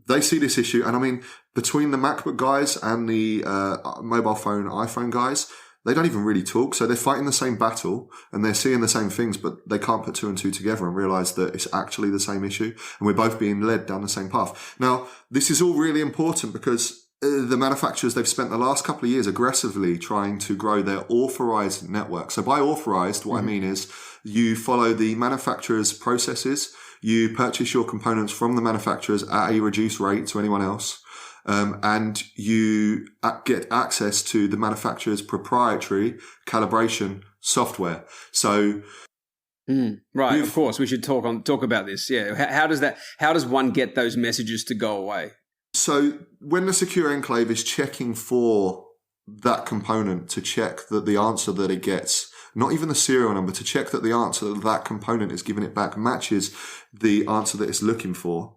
They see this issue. And I mean, between the MacBook guys and the mobile phone iPhone guys, they don't even really talk. So they're fighting the same battle and they're seeing the same things, but they can't put two and two together and realize that it's actually the same issue. And we're both being led down the same path. Now, this is all really important because the manufacturers, they've spent the last couple of years aggressively trying to grow their authorized network. So by authorized, what I mean is you follow the manufacturer's processes. You purchase your components from the manufacturers at a reduced rate to anyone else. And you get access to the manufacturer's proprietary calibration software. So, right, of course, we should talk about this. Yeah, how does one get those messages to go away? So, when the secure enclave is checking for that component to check that the answer that it gets, not even the serial number, to check that the answer that that component is giving it back matches the answer that it's looking for.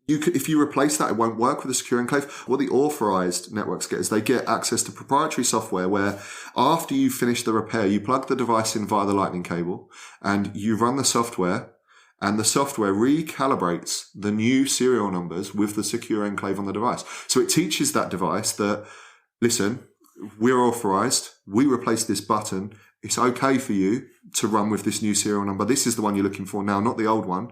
If you replace that, it won't work with the secure enclave. What the authorized networks get is they get access to proprietary software where after you finish the repair, you plug the device in via the lightning cable and you run the software, and the software recalibrates the new serial numbers with the secure enclave on the device. So it teaches that device that, listen, we're authorized. We replaced this button. It's okay for you to run with this new serial number. This is the one you're looking for now, not the old one.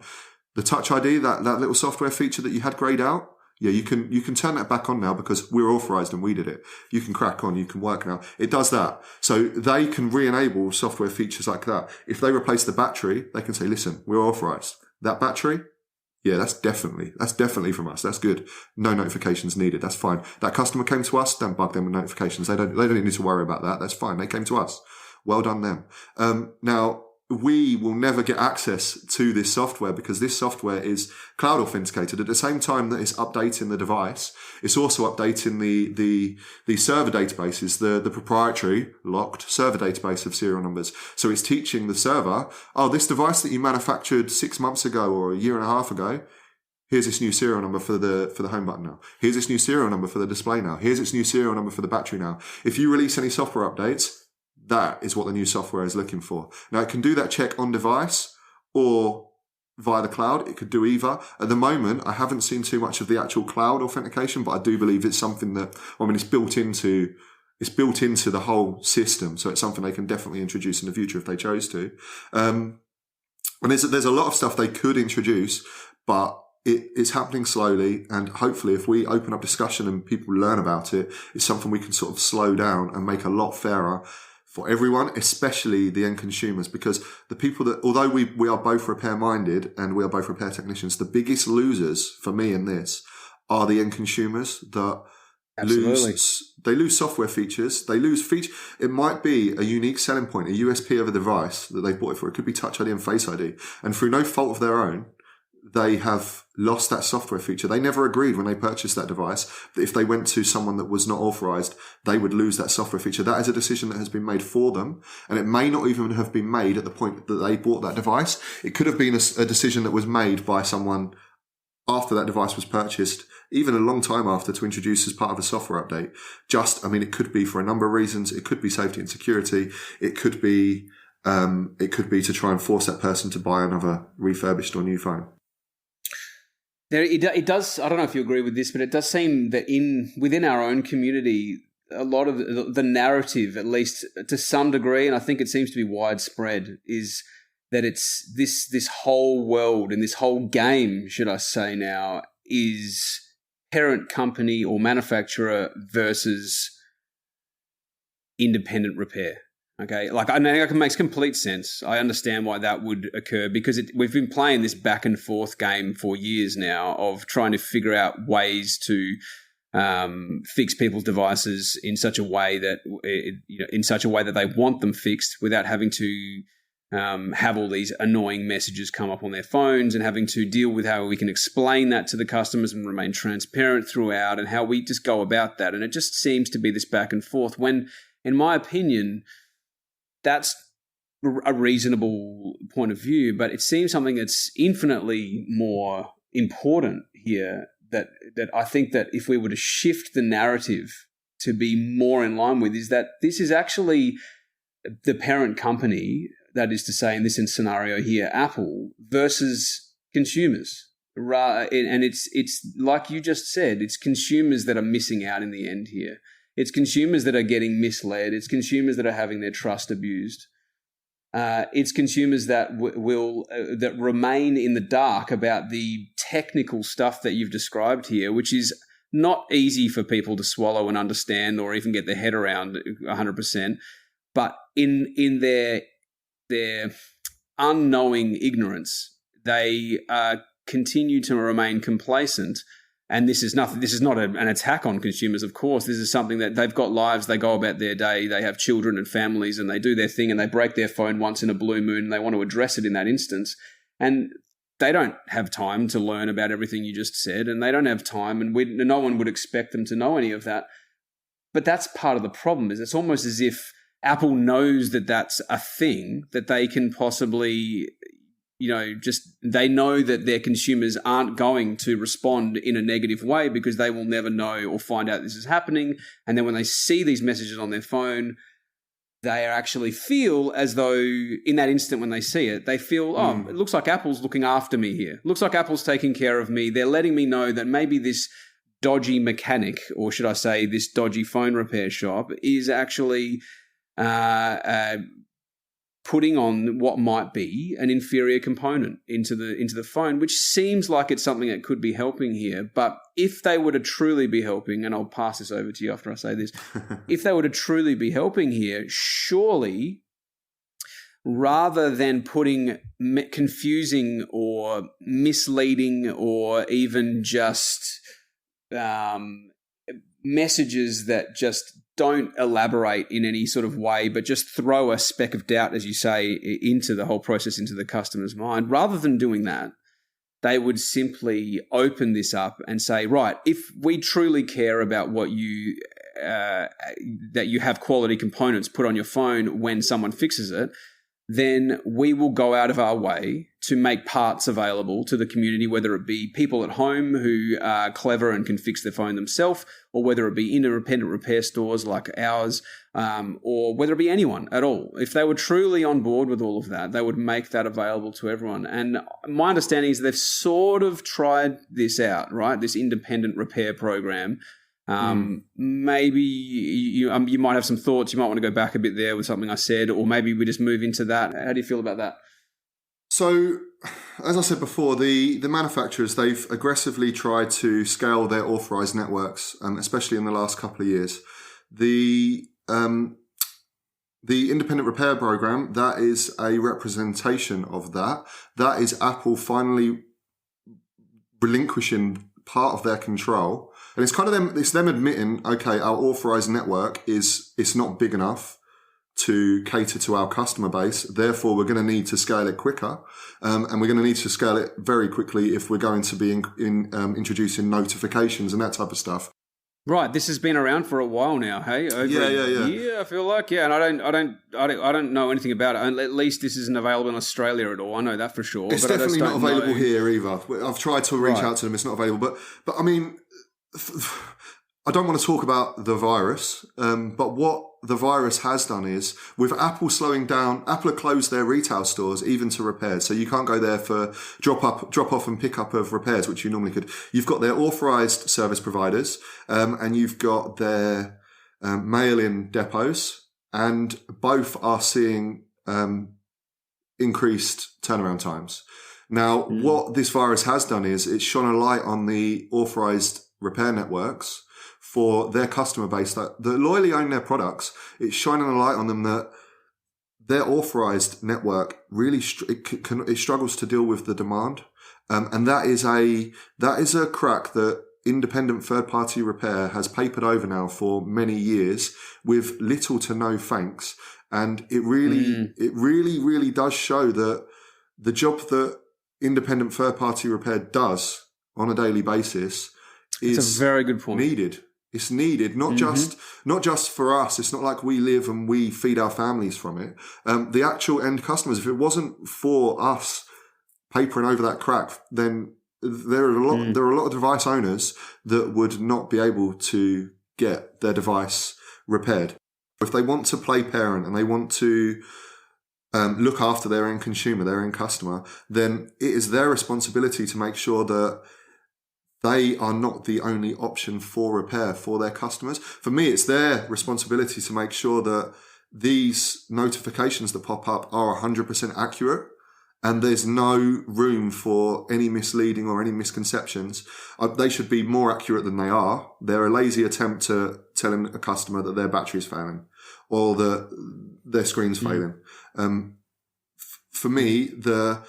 The Touch ID, that little software feature that you had grayed out, you can turn that back on now because we're authorized and we did it. You can crack on, you can work now. It does that. So they can re-enable software features like that. If they replace the battery, they can say, listen, we're authorized. That battery, yeah, that's definitely from us. That's good. No notifications needed. That's fine. That customer came to us, don't bug them with notifications. They don't need to worry about that. That's fine. They came to us. Well done them. Now, we will never get access to this software because this software is cloud authenticated. At the same time that it's updating the device, it's also updating the server databases, the proprietary locked server database of serial numbers. So it's teaching the server, this device that you manufactured 6 months ago or a year and a half ago, here's this new serial number for the home button now. Here's this new serial number for the display now. Here's its new serial number for the battery now. If you release any software updates, that is what the new software is looking for. Now, it can do that check on device or via the cloud. It could do either. At the moment, I haven't seen too much of the actual cloud authentication, but I do believe it's something that, it's built into the whole system. So it's something they can definitely introduce in the future if they chose to. And there's a lot of stuff they could introduce, but it's happening slowly, and hopefully if we open up discussion and people learn about it, it's something we can sort of slow down and make a lot fairer for everyone, especially the end consumers, because the people that, although we are both repair minded and we are both repair technicians, the biggest losers for me in this are the end consumers that Absolutely. They lose software features. They lose feature. It might be a unique selling point, a USP of a device that they bought it for. It could be Touch ID and Face ID. And through no fault of their own, they have lost that software feature. They never agreed when they purchased that device that if they went to someone that was not authorized, they would lose that software feature. That is a decision that has been made for them. And it may not even have been made at the point that they bought that device. It could have been a decision that was made by someone after that device was purchased, even a long time after, to introduce as part of a software update. It could be for a number of reasons. It could be safety and security. It could be to try and force that person to buy another refurbished or new phone. It does. I don't know if you agree with this, but it does seem that within our own community, a lot of the narrative, at least to some degree, and I think it seems to be widespread, is that it's this whole world and this whole game, should I say now, is parent company or manufacturer versus independent repair. Okay, like I know it makes complete sense. I understand why that would occur because we've been playing this back and forth game for years now of trying to figure out ways to fix people's devices in such a way that they want them fixed without having to have all these annoying messages come up on their phones and having to deal with how we can explain that to the customers and remain transparent throughout and how we just go about that. And it just seems to be this back and forth when, in my opinion, that's a reasonable point of view, but it seems something that's infinitely more important here that I think that if we were to shift the narrative to be more in line with is that this is actually the parent company, that is to say in this scenario here, Apple, versus consumers. And it's like you just said, it's consumers that are missing out in the end here. It's consumers that are getting misled. It's consumers that are having their trust abused. It's consumers that that remain in the dark about the technical stuff that you've described here, which is not easy for people to swallow and understand or even get their head around 100%. But in their unknowing ignorance, they continue to remain complacent. And this is not an attack on consumers, of course. This is something that they've got lives, they go about their day, they have children and families, and they do their thing, and they break their phone once in a blue moon, and they want to address it in that instance. And they don't have time to learn about everything you just said, and they don't have time, and no one would expect them to know any of that. But that's part of the problem, is it's almost as if Apple knows that that's a thing that they can possibly... they know that their consumers aren't going to respond in a negative way because they will never know or find out this is happening. And then when they see these messages on their phone, they actually feel as though in that instant when they see it, they feel, it looks like Apple's looking after me here. It looks like Apple's taking care of me. They're letting me know that maybe this dodgy mechanic, or should I say this dodgy phone repair shop, is actually... putting on what might be an inferior component into the phone, which seems like it's something that could be helping here. But if they were to truly be helping, and I'll pass this over to you after I say this, if they were to truly be helping here, surely rather than putting confusing or misleading or even just messages that just don't elaborate in any sort of way, but just throw a speck of doubt, as you say, into the whole process, into the customer's mind. Rather than doing that, they would simply open this up and say, right, if we truly care about what you that you have quality components put on your phone when someone fixes it, then we will go out of our way to make parts available to the community, whether it be people at home who are clever and can fix their phone themselves, or whether it be independent repair stores like ours, or whether it be anyone at all. If they were truly on board with all of that, they would make that available to everyone. And my understanding is they've sort of tried this out, right? This independent repair program. Maybe you might have some thoughts. You might want to go back a bit there with something I said, or maybe we just move into that. How do you feel about that? So, as I said before, the manufacturers, they've aggressively tried to scale their authorized networks, especially in the last couple of years. The independent repair program, that is a representation of that. That is Apple finally relinquishing part of their control And it's them admitting, okay, our authorized network it's not big enough to cater to our customer base. Therefore, we're going to need to scale it quicker. And we're going to need to scale it very quickly if we're going to be introducing notifications and that type of stuff. Right, this has been around for a while now, hey? Over Yeah. I feel like, and I don't know anything about it. At least this isn't available in Australia at all. I know that for sure. It's definitely not available here either. I've tried to reach out to them. It's not available. But I mean, I don't want to talk about the virus. But what the virus has done is, with Apple slowing down, Apple have closed their retail stores even to repairs. So you can't go there for drop off and pick up of repairs, which you normally could. You've got their authorized service providers, and you've got their mail-in depots, and both are seeing increased turnaround times. Now, what this virus has done is it's shone a light on the authorized repair networks for their customer base that loyally own their products. It's shining a light on them that their authorized network really it struggles to deal with the demand, and that is a crack that independent third-party repair has papered over now for many years with little to no thanks. And it really does show that the job that independent third-party repair does on a daily basis is a very good point. Needed. It's needed, not just for us. It's not like we live and we feed our families from it. The actual end customers, if it wasn't for us papering over that crack, then there are a lot of device owners that would not be able to get their device repaired. If they want to play parent and they want to look after their end consumer, their end customer, then it is their responsibility to make sure that they are not the only option for repair for their customers. For me, it's their responsibility to make sure that these notifications that pop up are 100% accurate, and there's no room for any misleading or any misconceptions. They should be more accurate than they are. They're a lazy attempt to telling a customer that their battery's failing or that their screen's failing. For me, the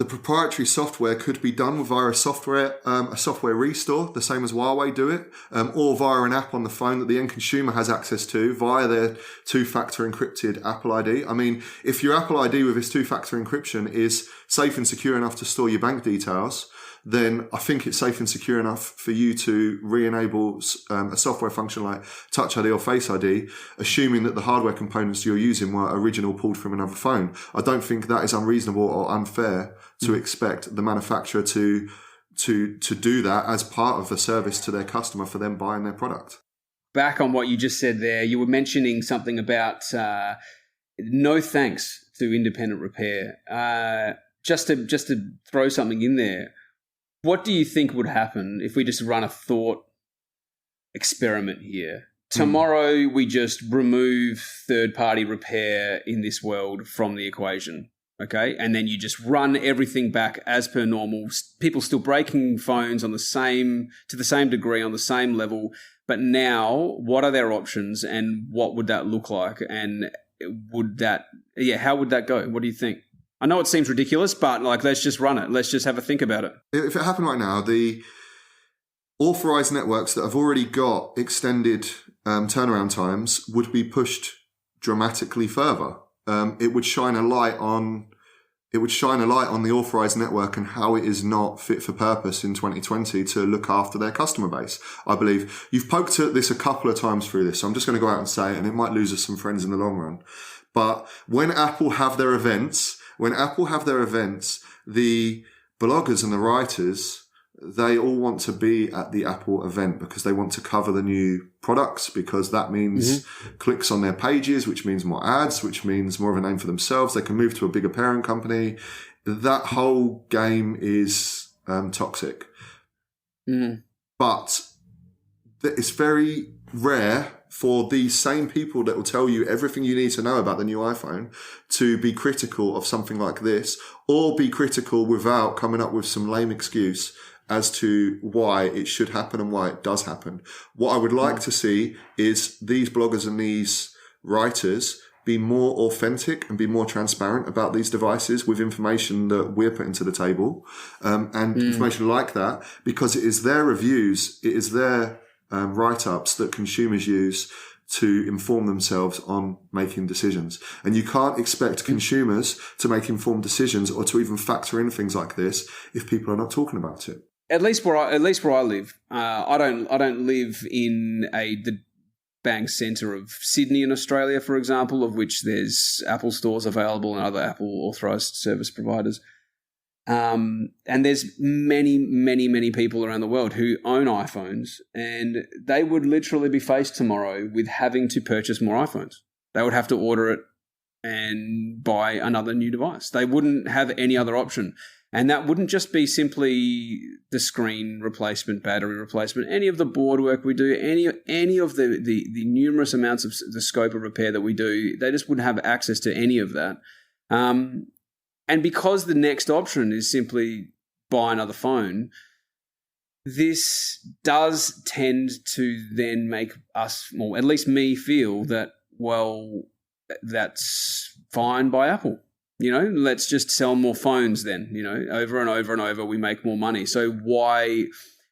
proprietary software could be done via a software restore, the same as Huawei do it, or via an app on the phone that the end consumer has access to via their two-factor encrypted Apple ID. I mean, if your Apple ID with its two-factor encryption is safe and secure enough to store your bank details, then I think it's safe and secure enough for you to re-enable a software function like Touch ID or Face ID, assuming that the hardware components you're using were original pulled from another phone. I don't think that is unreasonable or unfair to expect the manufacturer to do that as part of the service to their customer for them buying their product. Back on what you just said there, you were mentioning something about no thanks to independent repair. Just to throw something in there, what do you think would happen if we just run a thought experiment here? Tomorrow we just remove third-party repair in this world from the equation, okay? And then you just run everything back as per normal. People still breaking phones to the same degree, on the same level. But now, what are their options and what would that look like? And how would that go? What do you think? I know it seems ridiculous, but let's just run it. Let's just have a think about it. If it happened right now, the authorized networks that have already got extended turnaround times would be pushed dramatically further. It would shine a light on the authorized network and how it is not fit for purpose in 2020 to look after their customer base. I believe you've poked at this a couple of times through this, so I'm just going to go out and say it, and it might lose us some friends in the long run. But when Apple have their events, the bloggers and the writers, they all want to be at the Apple event because they want to cover the new products, because that means clicks on their pages, which means more ads, which means more of a name for themselves. They can move to a bigger parent company. That whole game is toxic. But it's very rare for these same people that will tell you everything you need to know about the new iPhone to be critical of something like this, or be critical without coming up with some lame excuse as to why it should happen and why it does happen. What I would like to see is these bloggers and these writers be more authentic and be more transparent about these devices with information that we're putting to the table, and information like that, because it is their reviews, it is their write-ups that consumers use to inform themselves on making decisions. And you can't expect consumers to make informed decisions or to even factor in things like this if people are not talking about it. At least where I live, I don't live in the bang centre of Sydney in Australia, for example, of which there's Apple stores available and other Apple authorised service providers. And there's many people around the world who own iPhones, and they would literally be faced tomorrow with having to purchase more iPhones. They would have to order it and buy another new device. They wouldn't have any other option. And that wouldn't just be simply the screen replacement, battery replacement, any of the board work we do, any of the numerous amounts of the scope of repair that we do. They just wouldn't have access to any of that. And because the next option is simply buy another phone, this does tend to then make us, or at least me, feel that, well, that's fine by Apple. Let's just sell more phones then, over and over and over, we make more money. So why,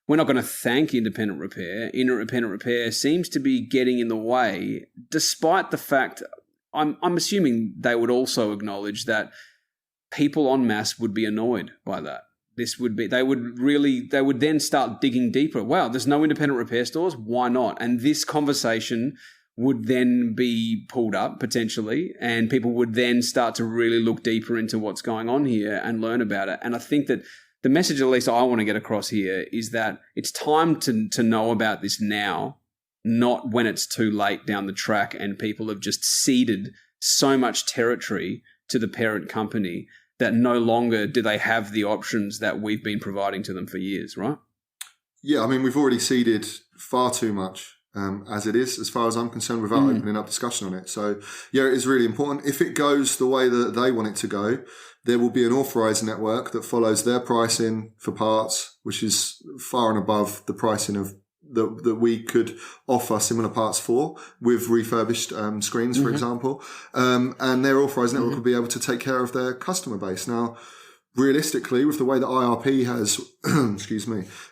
we're not going to thank independent repair. Independent repair seems to be getting in the way, despite the fact, I'm assuming they would also acknowledge that people en masse would be annoyed by that. They would then start digging deeper. Wow, there's no independent repair stores. Why not? And this conversation would then be pulled up potentially, and people would then start to really look deeper into what's going on here and learn about it. And I think that the message, at least I want to get across here, is that it's time to know about this now, not when it's too late down the track and people have just ceded so much territory to the parent company that no longer do they have the options that we've been providing to them for years, right? Yeah, I mean, we've already ceded far too much as it is, as far as I'm concerned, without opening up discussion on it. So, yeah, it is really important. If it goes the way that they want it to go, there will be an authorised network that follows their pricing for parts, which is far and above the pricing of that we could offer similar parts for with refurbished screens, for example. And their authorised network will be able to take care of their customer base. Now, realistically, with the way that IRP has,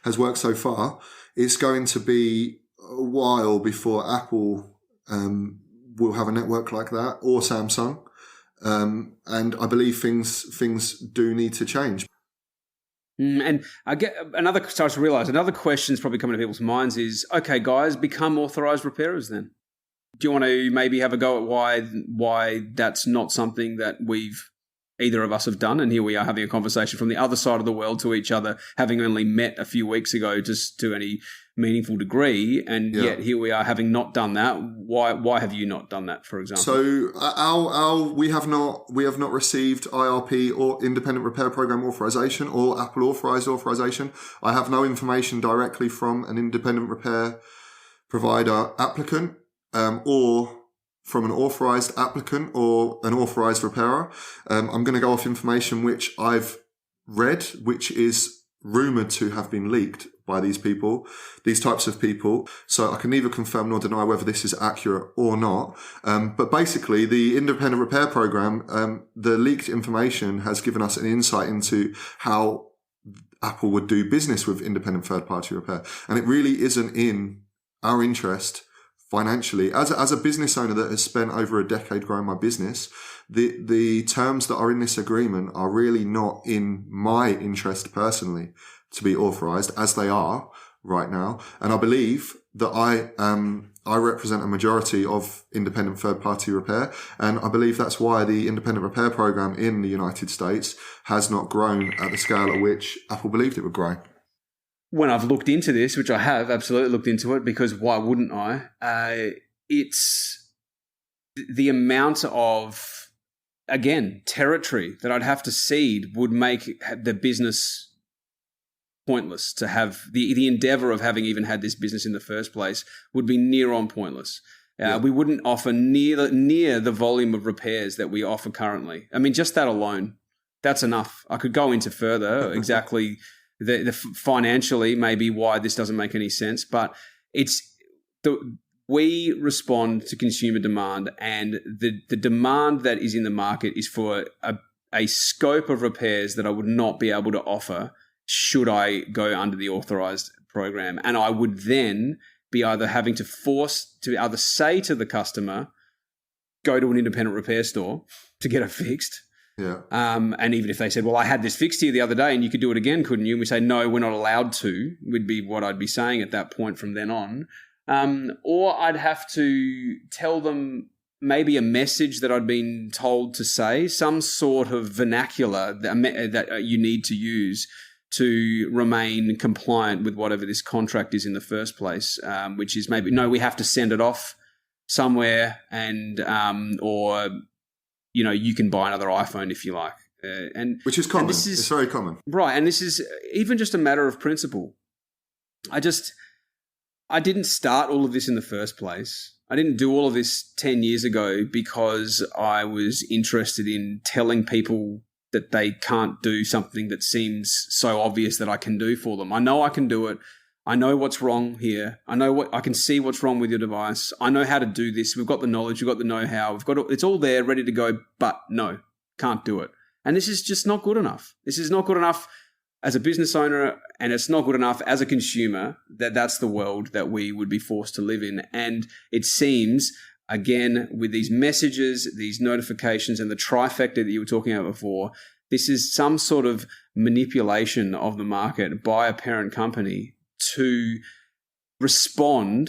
has worked so far, it's going to be a while before Apple will have a network like that, or Samsung. And I believe things do need to change. And I get another question is probably coming to people's minds is, okay, guys, become authorised repairers then. Do you want to maybe have a go at why that's not something that either of us have done? And here we are having a conversation from the other side of the world to each other, having only met a few weeks ago just to any meaningful degree, and yet here we are having not done that. Why have you not done that, for example? So we have not received IRP or independent repair program authorization or Apple authorized authorization. I have no information directly from an independent repair provider applicant or from an authorized applicant or an authorized repairer. I'm going to go off information which I've read, which is rumored to have been leaked by these types of people. So I can neither confirm nor deny whether this is accurate or not. But basically, the independent repair program, the leaked information has given us an insight into how Apple would do business with independent third-party repair. And it really isn't in our interest financially. As a business owner that has spent over a decade growing my business, the terms that are in this agreement are really not in my interest personally to be authorized, as they are right now. And I believe that I represent a majority of independent third-party repair, and I believe that's why the independent repair program in the United States has not grown at the scale at which Apple believed it would grow. When I've looked into this, which I have absolutely looked into it, because why wouldn't I? It's the amount of, again, territory that I'd have to cede would make the business pointless. To have the endeavor of having even had this business in the first place would be near on pointless. We wouldn't offer near the volume of repairs that we offer currently. I mean, just that alone, that's enough. I could go into further exactly the financially maybe why this doesn't make any sense, but it's we respond to consumer demand, and the demand that is in the market is for a scope of repairs that I would not be able to offer should I go under the authorized program. And I would then be either having to force to either say to the customer, go to an independent repair store to get it fixed. Yeah. And even if they said, well, I had this fixed here the other day and you could do it again, couldn't you? And we say, no, we're not allowed to, would be what I'd be saying at that point from then on. Or I'd have to tell them maybe a message that I'd been told to say, some sort of vernacular that you need to use to remain compliant with whatever this contract is in the first place, which is maybe, no, we have to send it off somewhere and or, you know, you can buy another iPhone if you like. Which is common. It's very common. Right. And this is even just a matter of principle. I didn't start all of this in the first place. I didn't do all of this 10 years ago because I was interested in telling people that they can't do something that seems so obvious that I can do for them. I know I can do it. I know what's wrong here. I can see what's wrong with your device. I know how to do this. We've got the knowledge. We've got the know-how. It's all there, ready to go, but no, can't do it. And this is just not good enough. This is not good enough as a business owner, and it's not good enough as a consumer that's the world that we would be forced to live in. And it seems, again, with these messages, these notifications, and the trifecta that you were talking about before, this is some sort of manipulation of the market by a parent company to respond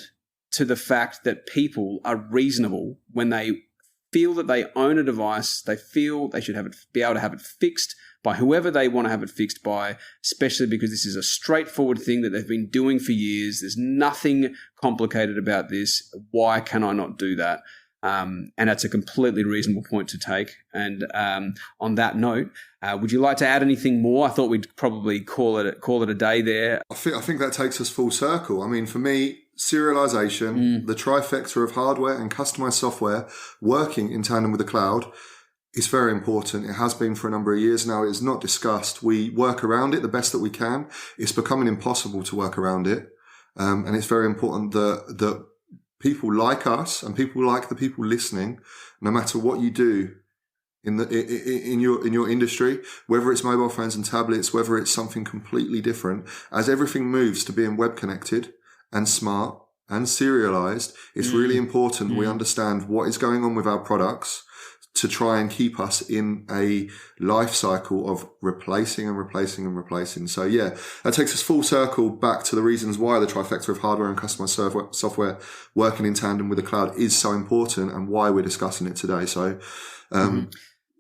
to the fact that people are reasonable when they feel that they own a device, they feel they should be able to have it fixed by whoever they want to have it fixed by, especially because this is a straightforward thing that they've been doing for years. There's nothing complicated about this. Why can I not do that? And that's a completely reasonable point to take. And on that note, would you like to add anything more? I thought we'd probably call it a day there. I think that takes us full circle. I mean, for me, serialization, the trifecta of hardware and customized software working in tandem with the cloud is very important. It has been for a number of years now. It is not discussed. We work around it the best that we can. It's becoming impossible to work around it. And it's very important that people like us and people like the people listening, no matter what you do in your industry, whether it's mobile phones and tablets, whether it's something completely different, as everything moves to being web connected and smart and serialized, it's really important that we understand what is going on with our products to try and keep us in a life cycle of replacing and replacing and replacing. So yeah, that takes us full circle back to the reasons why the trifecta of hardware and customized software working in tandem with the cloud is so important and why we're discussing it today. So that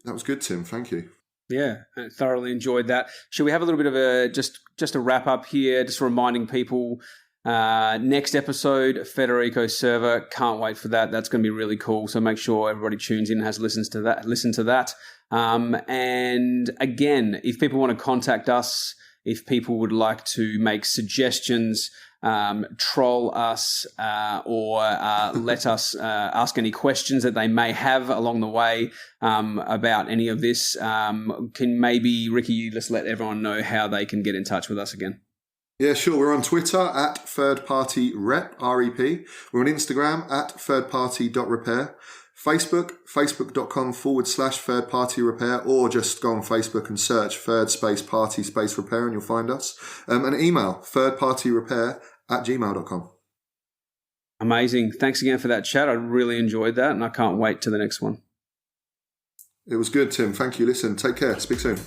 was good, Tim. Thank you. Yeah, I thoroughly enjoyed that. Should we have a little bit of a just a wrap up here, just reminding people next episode, Federico server. Can't wait for that. That's going to be really cool. So make sure everybody tunes in and listen to that. And again, if people want to contact us, if people would like to make suggestions, troll us, or let us ask any questions that they may have along the way about any of this, can maybe, Ricky, you just let everyone know how they can get in touch with us again. Yeah, sure. We're on Twitter at thirdpartyrep, R-E-P. We're on Instagram at thirdparty.repair. Facebook, facebook.com/thirdpartyrepair, or just go on Facebook and search third_party_repair and you'll find us. And email thirdpartyrepair@gmail.com. Amazing. Thanks again for that chat. I really enjoyed that and I can't wait to the next one. It was good, Tim. Thank you. Listen, take care. Speak soon.